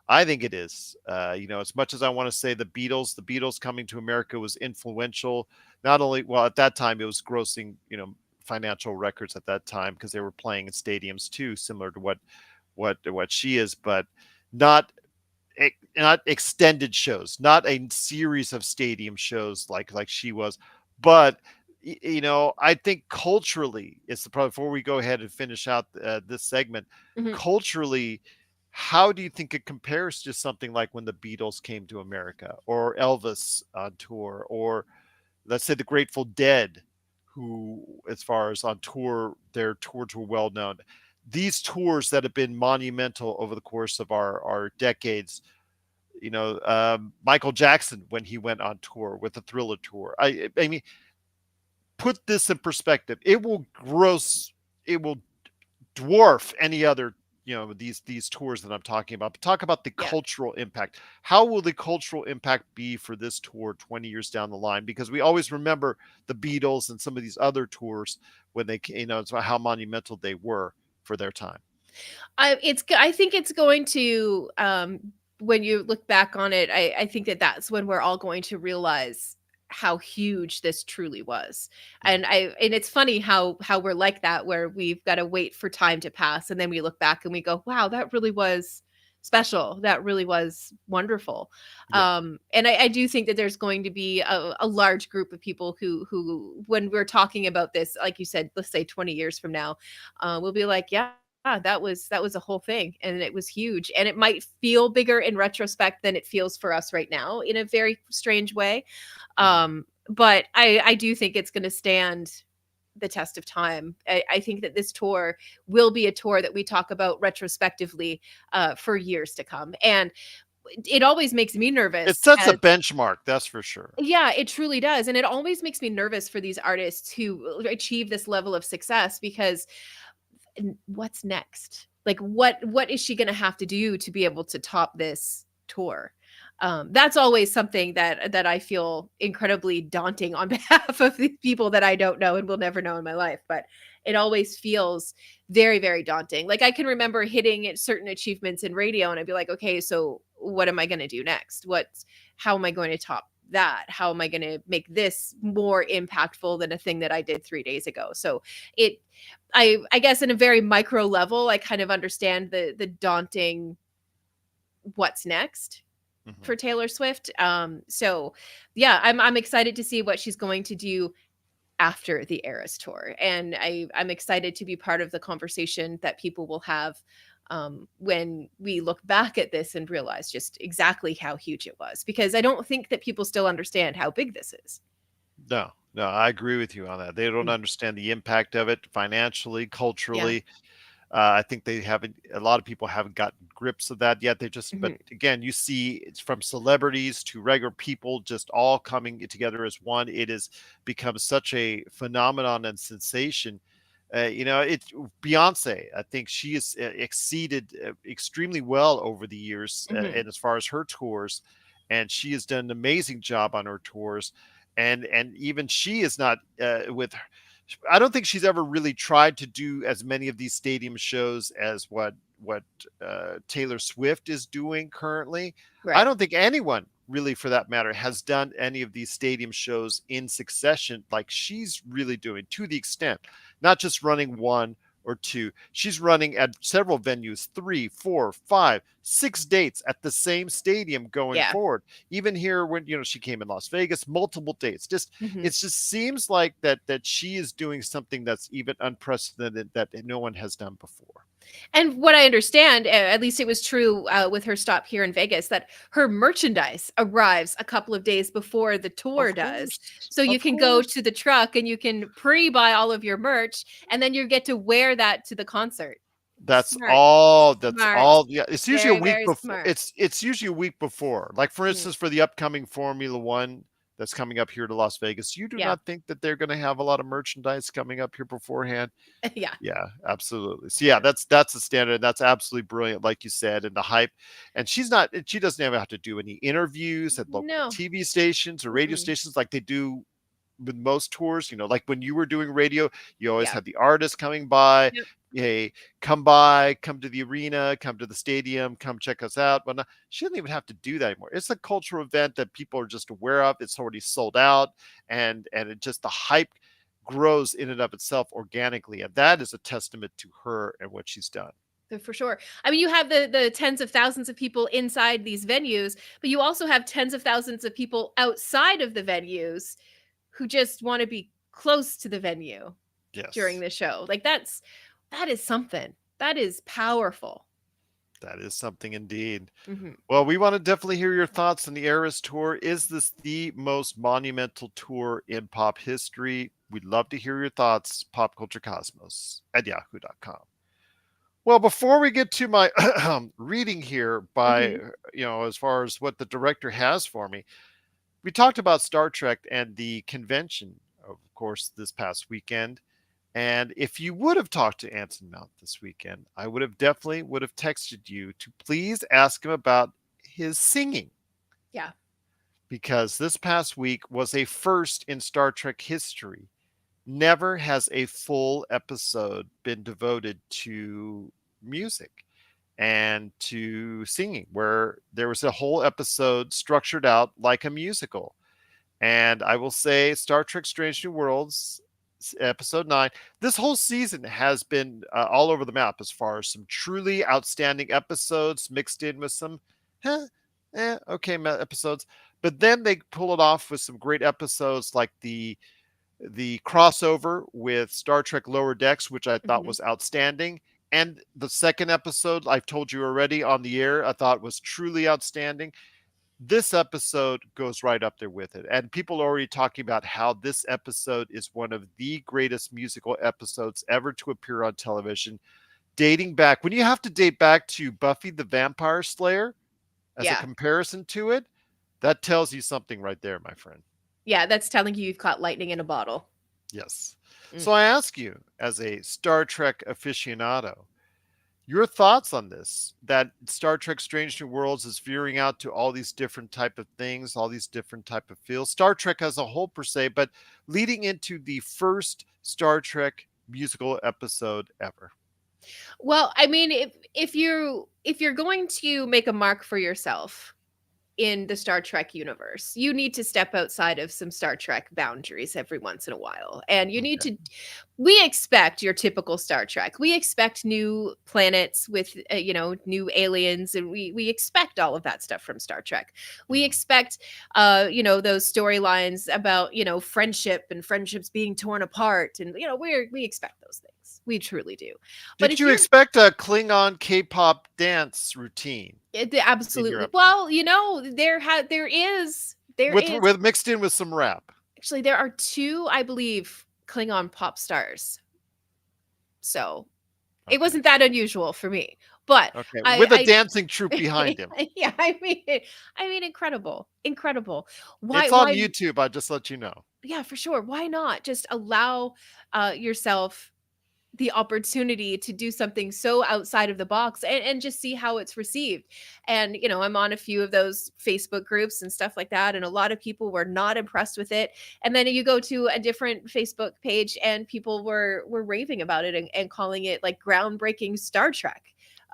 I think it is. As much as I want to say the Beatles coming to America was influential. Not only, well, at that time it was grossing, financial records at that time because they were playing in stadiums too, similar to what she is, but not not extended shows, not a series of stadium shows like she was, but I think culturally, it's the problem. Before we go ahead and finish out this segment, Mhm. culturally, how do you think it compares to something like when the Beatles came to America, or Elvis on tour, or let's say the Grateful Dead, who, as far as on tour, their tours were well known. These tours that have been monumental over the course of our decades, Michael Jackson when he went on tour with the Thriller tour. I mean, put this in perspective. It will dwarf any other, these tours that I'm talking about. But talk about the Yeah. cultural impact. How will the cultural impact be for this tour 20 years down the line? Because we always remember the Beatles and some of these other tours when it's about how monumental they were for their time. I think it's going to, when you look back on it, I think that that's when we're all going to realize how huge this truly was. Mhm. And it's funny how we're like that, where we've got to wait for time to pass, and then we look back and we go, wow, that really was special. That really was wonderful. Yeah. And I do think that there's going to be a large group of people who, when we're talking about this, like you said, let's say 20 years from now, we'll be like, yeah, that was a whole thing, and it was huge, and it might feel bigger in retrospect than it feels for us right now in a very strange way. Mhm. But I do think it's going to stand the test of time. I think that this tour will be a tour that we talk about retrospectively for years to come, and it always makes me It nervous sets a as benchmark, that's for sure. yeah, it truly does, and it always makes me nervous for these artists who achieve this level of success, because what's next? Like what is she going to have to do to be able to top this tour? That's always something that I feel incredibly daunting on behalf of the people that I don't know and will never know in my life. But it always feels very, very daunting. Like I can remember hitting certain achievements in radio, and I'd be like, okay, so what am I going to do next? How am I going to top that? How am I going to make this more impactful than a thing that I did 3 days ago? So it I guess in a very micro level, I kind of understand the daunting what's next Mhm. for Taylor Swift. So yeah, I'm excited to see what she's going to do after the Eras tour, and I'm excited to be part of the conversation that people will have when we look back at this and realize just exactly how huge it was, because I don't think that people still understand how big this is. No, no, I agree with you on that. They don't Mm. understand the impact of it financially, Yeah. culturally. I think they haven't. A lot of people haven't gotten grips of that yet. They just, but Mhm. again, you see, it's from celebrities to regular people, just all coming together as one. It has become such a phenomenon and sensation. It's Beyonce. I think she has exceeded extremely well over the years, Mhm. and as far as her tours, and she has done an amazing job on her tours, and even she is not with I don't think she's ever really tried to do as many of these stadium shows as what Taylor Swift is doing currently. I Right. don't think anyone really, for that matter, has done any of these stadium shows in succession like she's really doing, to the extent, not just running one or two. She's running at several venues, three, four, five, 6 dates at the same stadium going Yeah. forward. Even here when she came in Las Vegas, multiple dates. Mhm. It just seems like that she is doing something that's even unprecedented that no one has done before. And what I understand, at least it was true with her stop here in Vegas, that her merchandise arrives a couple of days before the tour Of does. course. So you Of can go course. to the truck and you can pre-buy all of your merch, and then you get to wear that to the concert. Smart. That's Smart. all. Yeah, it's usually a Very, week very before. smart. It's usually a week before. Like, for Mm. instance, for the upcoming Formula One that's coming up here to Las Vegas. You do Yeah. not think that they're going to have a lot of merchandise coming up here beforehand? Yeah. Yeah, absolutely. So yeah, that's the standard. That's absolutely brilliant, like you said, and the hype. And she doesn't even have to do any interviews at local No. TV stations or radio Mm-mm. stations like they do with most tours. Like when you were doing radio, you always Yeah. had the artist coming by. Yep. Hey, come by, come to the arena, come to the stadium, come check us out. But she doesn't even have to do that anymore. It's a cultural event that people are just aware of. It's already sold out, and it just the hype grows in and of itself organically, and that is a testament to her and what she's done. For sure. I mean, you have the tens of thousands of people inside these venues, but you also have tens of thousands of people outside of the venues who just want to be close to the venue during Yes, the show. Like that is something. That is powerful. that is something indeed. Hmm. Well, we want to definitely hear your thoughts on the Eras Tour. Is this the most monumental tour in pop history? We'd love to hear your thoughts. Popculturecosmos@yahoo.com. Well, before we get to my reading here by, Hmm. as far as what the director has for me, we talked about Star Trek and the convention, of course, this past weekend. And if you would have talked to Anson Mount this weekend, I would have texted you to please ask him about his singing, Yeah. because this past week was a first in Star Trek history. Never has a full episode been devoted to music and to singing, where there was a whole episode structured out like a musical. And I will say, Star Trek Strange New Worlds, episode 9, this whole season has been all over the map as far as some truly outstanding episodes mixed in with some, huh, okay episodes. But then they pull it off with some great episodes like the crossover with Star Trek Lower Decks, which I thought Hmm. was outstanding. And the second episode, I've told you already on the air, I thought was truly outstanding. This episode goes right up there with it. And people are already talking about how this episode is one of the greatest musical episodes ever to appear on television, dating back. When you have to date back to Buffy the Vampire Slayer as a Yeah. comparison to it, that tells you something right there, my friend. Yeah. That's telling you you've caught lightning in a bottle. Yes. Mm. So I ask you, as a Star Trek aficionado, your thoughts on this, that Star Trek Strange New Worlds is veering out to all these different type of things, all these different type of feels, Star Trek as a whole per se, but leading into the first Star Trek musical episode ever. Well, I mean, if you're going to make a mark for yourself in the Star Trek universe, you need to step outside of some Star Trek boundaries every once in a while. And you need Okay. to, we expect your typical Star Trek. We expect new planets with, new aliens, and we expect all of that stuff from Star Trek. We Mhm. expect, those storylines about, friendship and friendships being torn apart. And, we expect those things. We truly do. But Did if you you're expect a Klingon K-pop dance routine in your absolutely, episode? well, there is With mixed in with some rap. actually, there are 2, I believe, Klingon pop stars. So, it Okay. wasn't that unusual for me. But Okay. With a I dancing troupe behind him. yeah, I mean, incredible, incredible. It's on Why YouTube. I just let you know. yeah, for sure. Why not just allow, yourself the opportunity to do something so outside of the box, and just see how it's received. And I'm on a few of those Facebook groups and stuff like that, and a lot of people were not impressed with it. And then you go to a different Facebook page and people were raving about it, and calling it like groundbreaking Star Trek.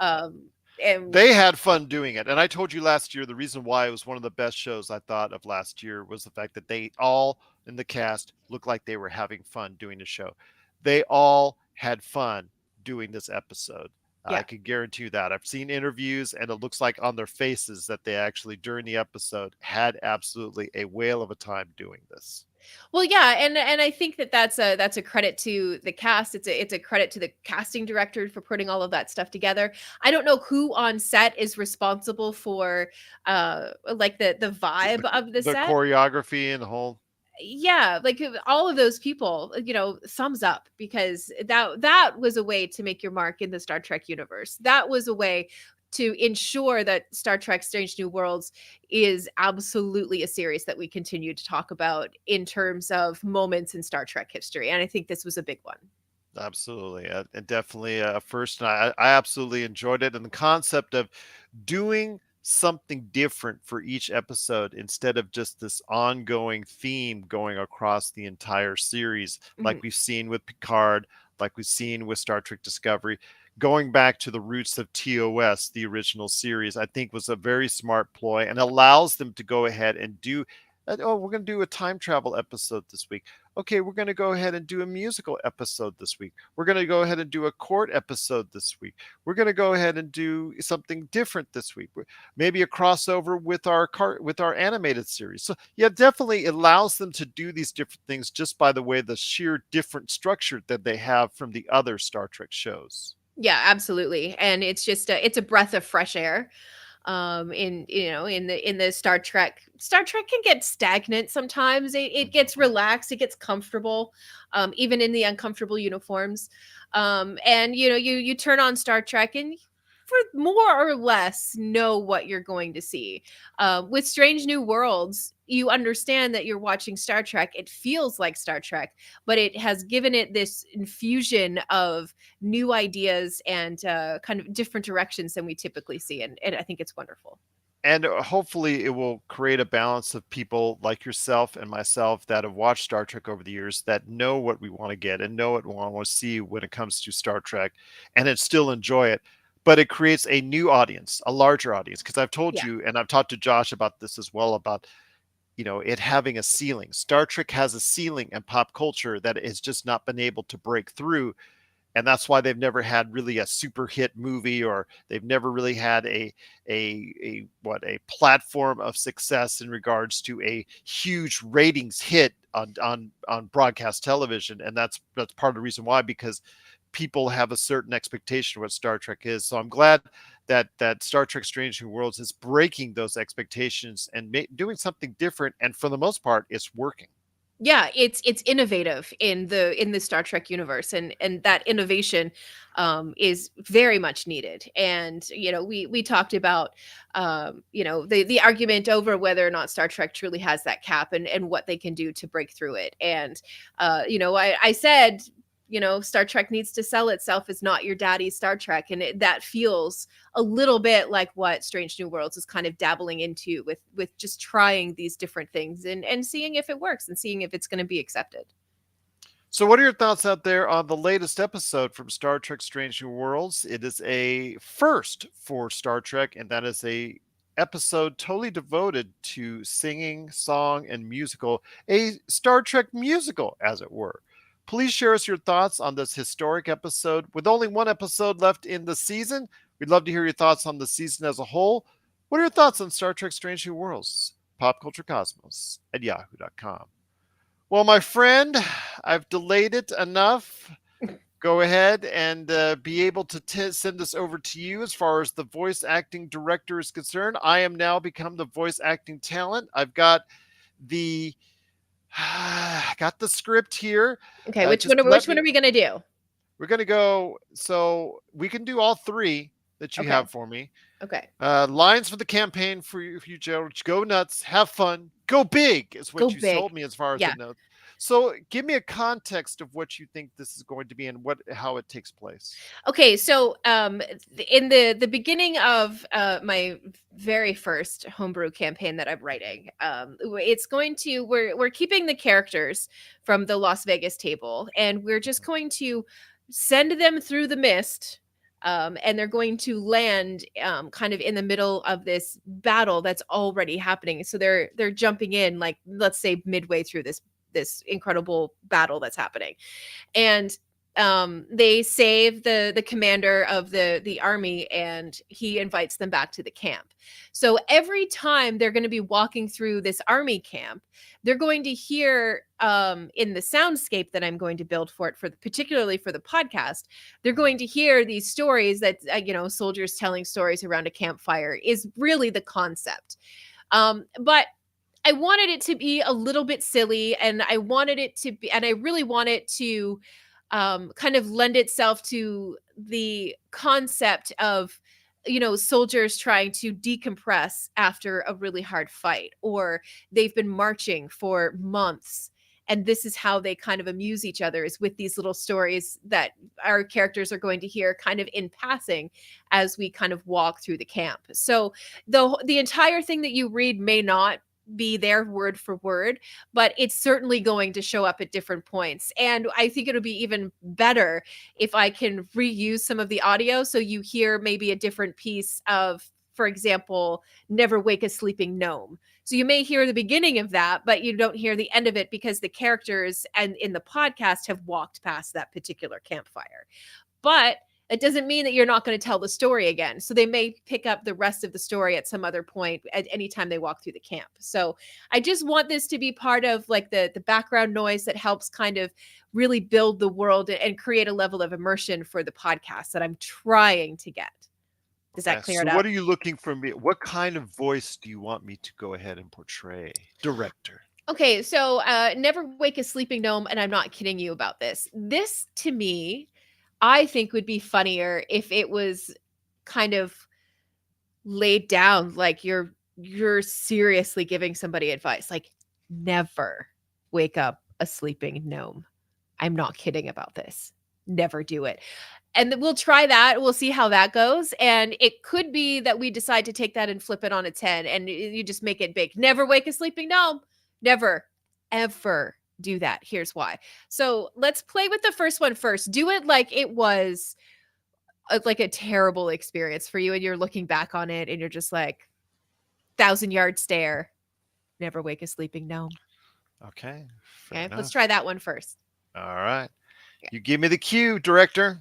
um and They had fun doing it. And I told you last year, the reason why it was one of the best shows I thought of last year was the fact that they all in the cast looked like they were having fun doing the show. They all had fun doing this episode. I yeah. can guarantee you that. I've seen interviews, and it looks like on their faces that they actually, during the episode, had absolutely a whale of a time doing this. Well, yeah, and I think that's a credit to the cast. It's a credit to the casting director for putting all of that stuff together. I don't know who on set is responsible for like the The, vibe of the the set. choreography and the whole. Yeah, like all of those people, thumbs up, because that was a way to make your mark in the Star Trek universe. That was a way to ensure that Star Trek Strange New Worlds is absolutely a series that we continue to talk about in terms of moments in Star Trek history. And I think this was a big one. Absolutely. And definitely a first. And I absolutely enjoyed it. And the concept of doing something different for each episode instead of just this ongoing theme going across the entire series, like Mhm. we've seen with Picard, like we've seen with Star Trek Discovery. Going back to the roots of TOS, the original series, I think was a very smart ploy and allows them to go ahead and do. Oh, we're going to do a time travel episode this week. Okay, we're going to go ahead and do a musical episode this week. We're going to go ahead and do a court episode this week. We're going to go ahead and do something different this week. Maybe a crossover with our animated series. So yeah, definitely allows them to do these different things just by the way the sheer different structure that they have from the other Star Trek shows. Yeah, absolutely. And it's a breath of fresh air. In in the Star Trek can get stagnant sometimes. It gets relaxed, it gets comfortable, even in the uncomfortable uniforms. And you turn on Star Trek and for more or less know what you're going to see. With Strange New Worlds, you understand that you're watching Star Trek. It feels like Star Trek, but it has given it this infusion of new ideas and kind of different directions than we typically see. And I think it's wonderful. And hopefully it will create a balance of people like yourself and myself that have watched Star Trek over the years that know what we want to get and know what we want to see when it comes to Star Trek and then still enjoy it. But it creates a new audience, a larger audience. Because I've told Yeah. you, and I've talked to Josh about this as well, about it having a ceiling. Star Trek has a ceiling in pop culture that has just not been able to break through, and that's why they've never had really a super hit movie, or they've never really had a platform of success in regards to a huge ratings hit on broadcast television. And that's part of the reason why, because people have a certain expectation of what Star Trek is. So I'm glad that Star Trek Strange New Worlds is breaking those expectations and doing something different, and for the most part it's working. Yeah, it's innovative in the Star Trek universe, and that innovation is very much needed. And we talked about the argument over whether or not Star Trek truly has that cap, and what they can do to break through it. And I said, Star Trek needs to sell itself as not your daddy's Star Trek, and that feels a little bit like what Strange New Worlds is kind of dabbling into, with just trying these different things and seeing if it works and seeing if it's going to be accepted. So, what are your thoughts out there on the latest episode from Star Trek Strange New Worlds? It is a first for Star Trek, and that is a episode totally devoted to singing, song, and musical, a Star Trek musical, as it were. Please share us your thoughts on this historic episode. With only one episode left in the season, we'd love to hear your thoughts on the season as a whole. What are your thoughts on Star Trek Strange New Worlds? Popculturecosmos at yahoo.com. Well, my friend, I've delayed it enough. Go ahead and be able to send this over to you as far as the voice acting director is concerned. I am now become the voice acting talent. I've got the got the script here. Okay, which Just one? let Which one me. are we going to do? We're gonna go. So we can do all three that you Okay. have for me. Okay. Lines for the campaign for you, Gerald. Go nuts, have fun, go big is Go what you big. told me as far as the Yeah. notes. So give me a context of what you think this is going to be and how it takes place. Okay, so in the beginning of my very first homebrew campaign that I'm writing, it's going to we're keeping the characters from the Las Vegas table, and we're just going to send them through the mist. And they're going to land kind of in the middle of this battle that's already happening. So they're jumping in, like, let's say midway through this incredible battle that's happening, and they save the commander of the army, and he invites them back to the camp. So every time they're going to be walking through this army camp, they're going to hear in the soundscape that I'm going to build for it, particularly for the podcast, they're going to hear these stories that soldiers telling stories around a campfire is really the concept. But I wanted it to be a little bit silly, and I really want it to kind of lend itself to the concept of soldiers trying to decompress after a really hard fight, or they've been marching for months. And this is how they kind of amuse each other, is with these little stories that our characters are going to hear kind of in passing as we kind of walk through the camp. So the entire thing that you read may not be there word for word, but it's certainly going to show up at different points. And I think it'll be even better if I can reuse some of the audio so you hear maybe a different piece of, for example, Never Wake a Sleeping Gnome. So you may hear the beginning of that, but you don't hear the end of it because the characters and in the podcast have walked past that particular campfire. But it doesn't mean that you're not going to tell the story again. So they may pick up the rest of the story at some other point at any time they walk through the camp. So I just want this to be part of like the background noise that helps kind of really build the world and create a level of immersion for the podcast that I'm trying to get. Does that clear it up? So what are you looking for me? What kind of voice do you want me to go ahead and portray? Director. Okay, so Never Wake a Sleeping Gnome, and I'm not kidding you about this. This, to me, I think would be funnier if it was kind of laid down, like you're seriously giving somebody advice, like never wake up a sleeping gnome. I'm not kidding about this. Never do it. And we'll try that. We'll see how that goes. And it could be that we decide to take that and flip it on its head and you just make it big. Never wake a sleeping gnome. Never, ever do that. Here's why. So let's play with the first one first. Do it like it was like a terrible experience for you and you're looking back on it and you're just like 1,000-yard stare. Never wake a sleeping gnome. Okay. Okay. Let's try that one first. All right. Yeah. You give me the cue, director.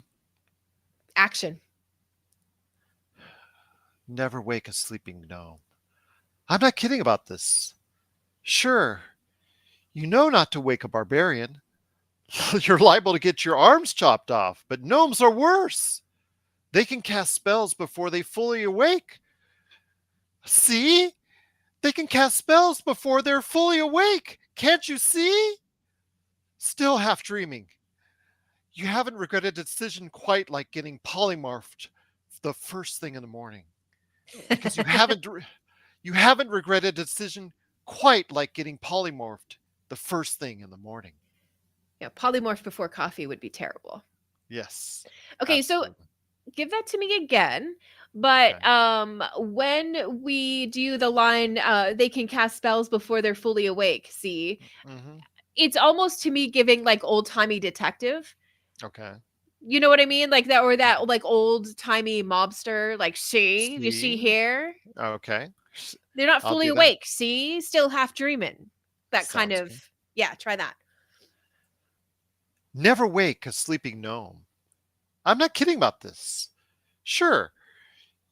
Action. Never wake a sleeping gnome. I'm not kidding about this. Sure, you know not to wake a barbarian. You're liable to get your arms chopped off, but gnomes are worse. They can cast spells before they fully awake. See? They can cast spells before they're fully awake. Can't you see? Still half dreaming. You haven't regretted a decision quite like getting polymorphed the first thing in the morning. Because you haven't regretted a decision quite like getting polymorphed the first thing in the morning. Yeah, polymorph before coffee would be terrible. Yes. Okay, absolutely. So give that to me again. But okay. When we do the line, they can cast spells before they're fully awake, see? Mm-hmm. It's almost to me giving like old-timey detective. Okay. You know what I mean? Like that, or that like old-timey mobster, like, see? You see here? Okay. They're not fully awake, see? Still half dreaming. That kind of, good. Yeah, try that. Never wake a sleeping gnome. I'm not kidding about this. Sure,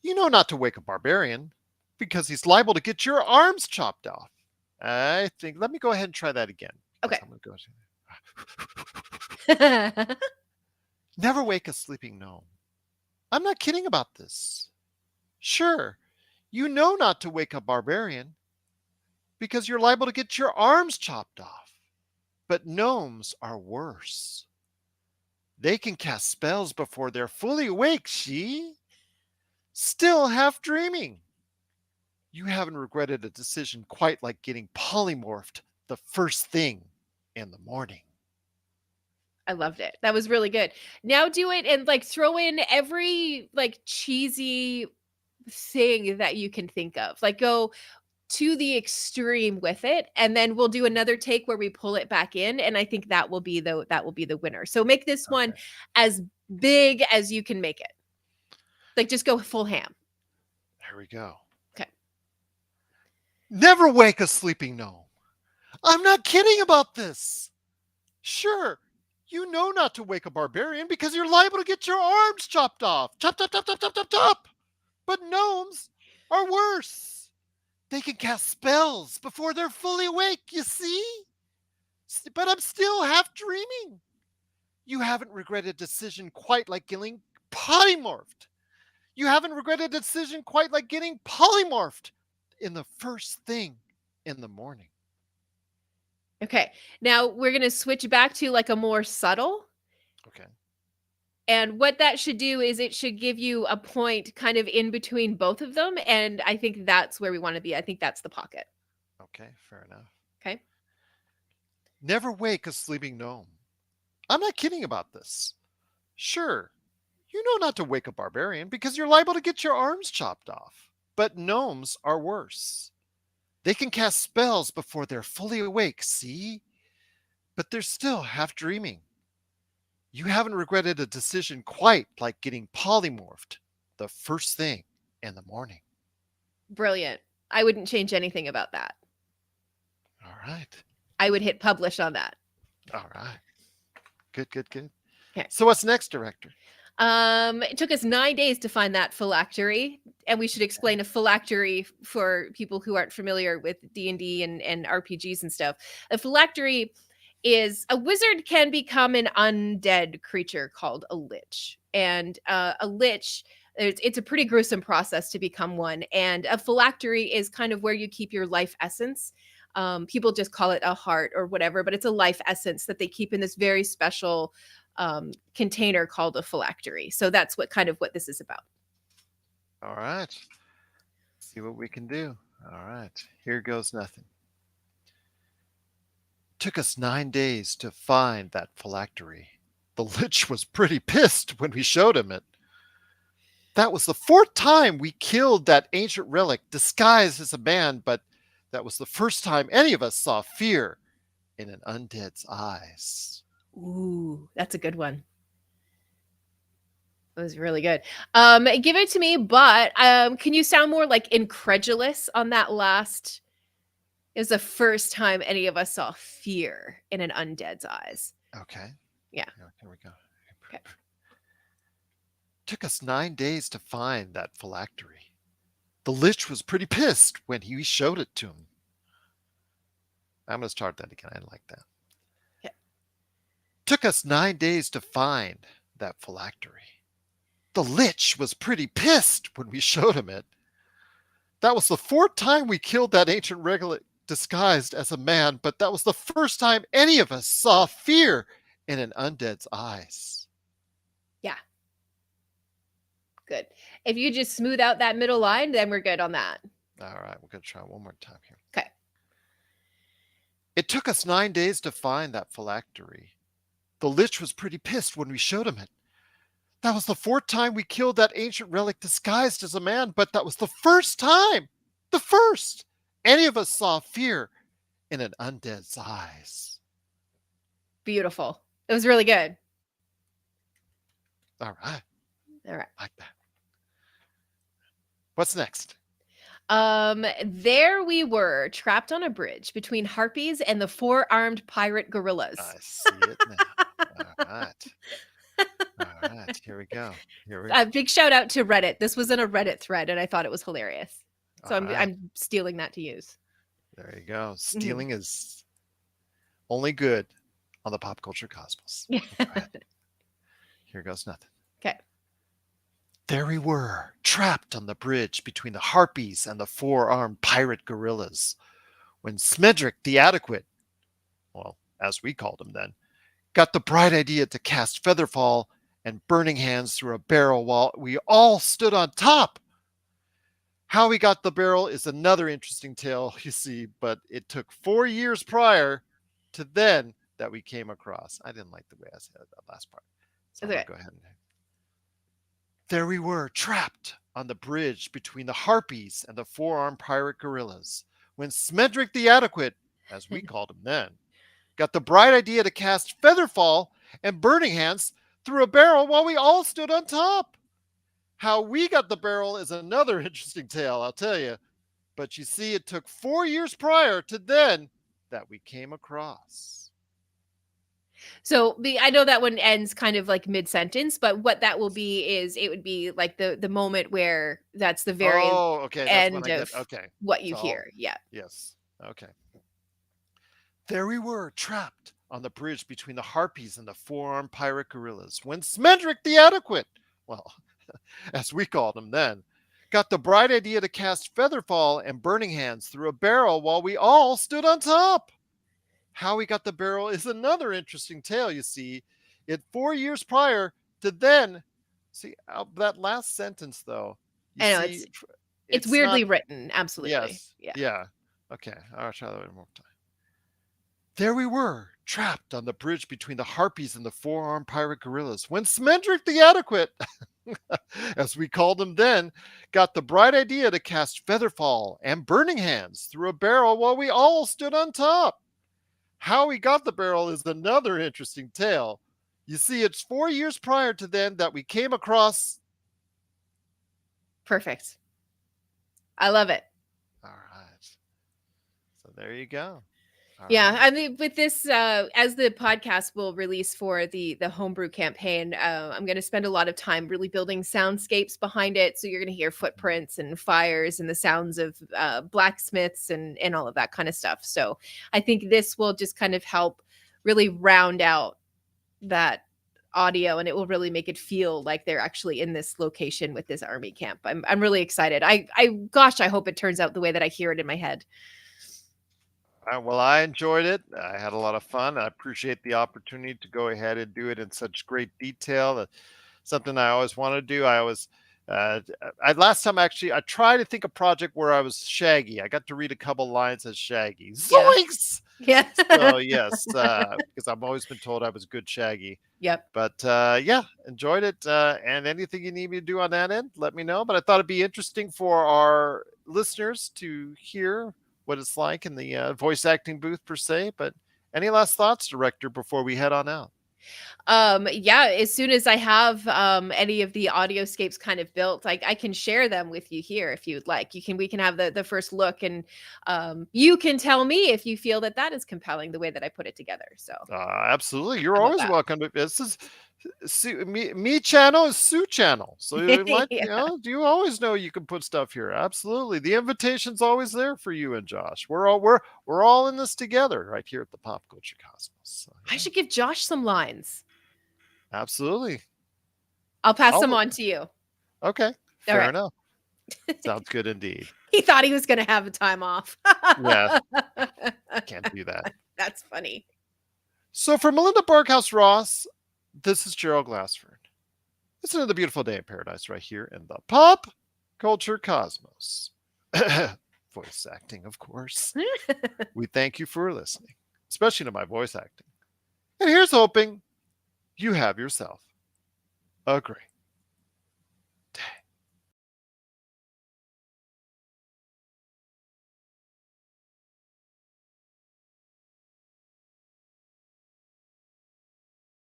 you know not to wake a barbarian because he's liable to get your arms chopped off. I think, let me go ahead and try that again. Okay. I'm going to go. Never wake a sleeping gnome. I'm not kidding about this. Sure, you know not to wake a barbarian because you're liable to get your arms chopped off. But gnomes are worse. They can cast spells before they're fully awake, see? Still half dreaming. You haven't regretted a decision quite like getting polymorphed the first thing in the morning. I loved it. That was really good. Now do it and like throw in every like cheesy thing that you can think of. Like go to the extreme with it, and then we'll do another take where we pull it back in, and I think that will be the winner. So make this one as big as you can make it. Like just go full ham. There we go. Okay. Never wake a sleeping gnome. I'm not kidding about this. Sure, you know not to wake a barbarian because you're liable to get your arms chopped off. Chop, chop, chop, chop, chop, chop, chop. But gnomes are worse. They can cast spells before they're fully awake, you see? But I'm still half dreaming. You haven't regretted a decision quite like getting polymorphed. You haven't regretted a decision quite like getting polymorphed in the first thing in the morning. Okay. Now we're going to switch back to like a more subtle. Okay. And what that should do is it should give you a point kind of in between both of them. And I think that's where we want to be. I think that's the pocket. Okay, fair enough. Okay. Never wake a sleeping gnome. I'm not kidding about this. Sure, you know not to wake a barbarian because you're liable to get your arms chopped off. But gnomes are worse. They can cast spells before they're fully awake, see? But they're still half dreaming. You haven't regretted a decision quite like getting polymorphed the first thing in the morning. Brilliant. I wouldn't change anything about that. All right. I would hit publish on that. All right. Good. Okay. So what's next, director? It took us 9 days to find that phylactery, and we should explain a phylactery for people who aren't familiar with D&D and RPGs and stuff. A phylactery is a wizard can become an undead creature called a lich, and a lich. It's a pretty gruesome process to become one, and a phylactery is kind of where you keep your life essence. People just call it a heart or whatever, but it's a life essence that they keep in this very special container called a phylactery. So that's what this is about. All right. See what we can do. All right. Here goes nothing. Took us 9 days to find that phylactery. The lich was pretty pissed when we showed him it. That was the 4th time we killed that ancient relic disguised as a man, but that was the first time any of us saw fear in an undead's eyes. Ooh, that's a good one. It was really good. Give it to me, but can you sound more like incredulous on that last? It was the first time any of us saw fear in an undead's eyes. Okay. Yeah. Here we go. Okay. Took us 9 days to find that phylactery. The lich was pretty pissed when we showed it to him. I'm going to start that again. I didn't like that. Okay. Took us 9 days to find that phylactery. The lich was pretty pissed when we showed him it. That was the 4th time we killed that ancient relic disguised as a man, but that was the first time any of us saw fear in an undead's eyes. Yeah. Good. If you just smooth out that middle line, then we're good on that. All right, we're going to try one more time here. Okay. It took us 9 days to find that phylactery. The lich was pretty pissed when we showed him it. That was the 4th time we killed that ancient relic disguised as a man, but that was the first time, any of us saw fear in an undead's eyes. Beautiful. It was really good. All right. Like that. What's next? There we were, trapped on a bridge between harpies and the 4-armed pirate gorillas. I see it now. All right. All right, here we go. A big shout out to Reddit. This was in a Reddit thread, and I thought it was hilarious. So I'm stealing that to use. There you go. Stealing is only good on the Pop Culture Cosmos. Here goes nothing. Okay. There we were, trapped on the bridge between the harpies and the 4-armed pirate gorillas, when Smedrick the Adequate, well, as we called him then, got the bright idea to cast Featherfall and Burning Hands through a barrel while we all stood on top. How we got the barrel is another interesting tale, you see, but it took 4 years prior to then that we came across. I didn't like the way I said that last part. So I'm going to go ahead and... There we were, trapped on the bridge between the harpies and the 4-armed pirate gorillas, when Smedrick the Adequate, as we called him then, got the bright idea to cast Featherfall and Burning Hands through a barrel while we all stood on top. How we got the barrel is another interesting tale, I'll tell you. But you see, it took 4 years prior to then that we came across. So I know that one ends kind of like mid-sentence, but what that will be is it would be like the moment where that's the very end of what you hear. Yeah. Yes. Okay. There we were, trapped on the bridge between the harpies and the 4-armed pirate gorillas, when Smedrick the Adequate, well, as we called him then, got the bright idea to cast Featherfall and Burning Hands through a barrel while we all stood on top. How we got the barrel is another interesting tale, you see. 4 years prior to then see that last sentence, though. You I know see, it's it's not. weirdly written. Absolutely. Yes. Yeah. Yeah. Okay. I'll try that one more time. There we were, trapped on the bridge between the harpies and the four-armed pirate gorillas, when Smendrick the Adequate, as we called him then, got the bright idea to cast Featherfall and Burning Hands through a barrel while we all stood on top. How he got the barrel is another interesting tale. You see, it's 4 years prior to then that we came across. Perfect. I love it. All right. So there you go. Yeah, I mean, with this, as the podcast will release for the homebrew campaign, I'm going to spend a lot of time really building soundscapes behind it. So you're going to hear footprints and fires and the sounds of blacksmiths and all of that kind of stuff. So I think this will just kind of help really round out that audio, and it will really make it feel like they're actually in this location with this army camp. I'm really excited. Gosh, I hope it turns out the way that I hear it in my head. Well, I enjoyed it. I had a lot of fun. I appreciate the opportunity to go ahead and do it in such great detail. That's something I always want to do. Last time actually, I tried to think a project where I was Shaggy. I got to read a couple lines as Shaggy. Zoinks! Yeah. So yes, because I've always been told I was good Shaggy. Yep. But yeah, enjoyed it. And anything you need me to do on that end, let me know. But I thought it'd be interesting for our listeners to hear what it's like in the voice acting booth per se. But any last thoughts, director, before we head on out? Yeah, as soon as I have any of the audioscapes kind of built, I can share them with you here if you'd like. We can have the first look, and you can tell me if you feel that that is compelling the way that I put it together. So absolutely, you're how about always that? welcome to this. Is me channel is Sue channel, so you might, Yeah. you always know you can put stuff here. Absolutely, the invitation's always there for you and Josh. We're all in this together right here at the Pop Culture Cosmos. So, I should give Josh some lines. absolutely. I'll pass them on to you. Okay, All fair right. enough. Sounds good indeed. He thought he was going to have a time off. Yeah, can't do that. That's funny. So for Melinda Barkhouse Ross, this is Gerald Glassford. It's another beautiful day in paradise right here in the Pop Culture Cosmos. Voice acting, of course. We thank you for listening, especially to my voice acting. And here's hoping you have yourself a great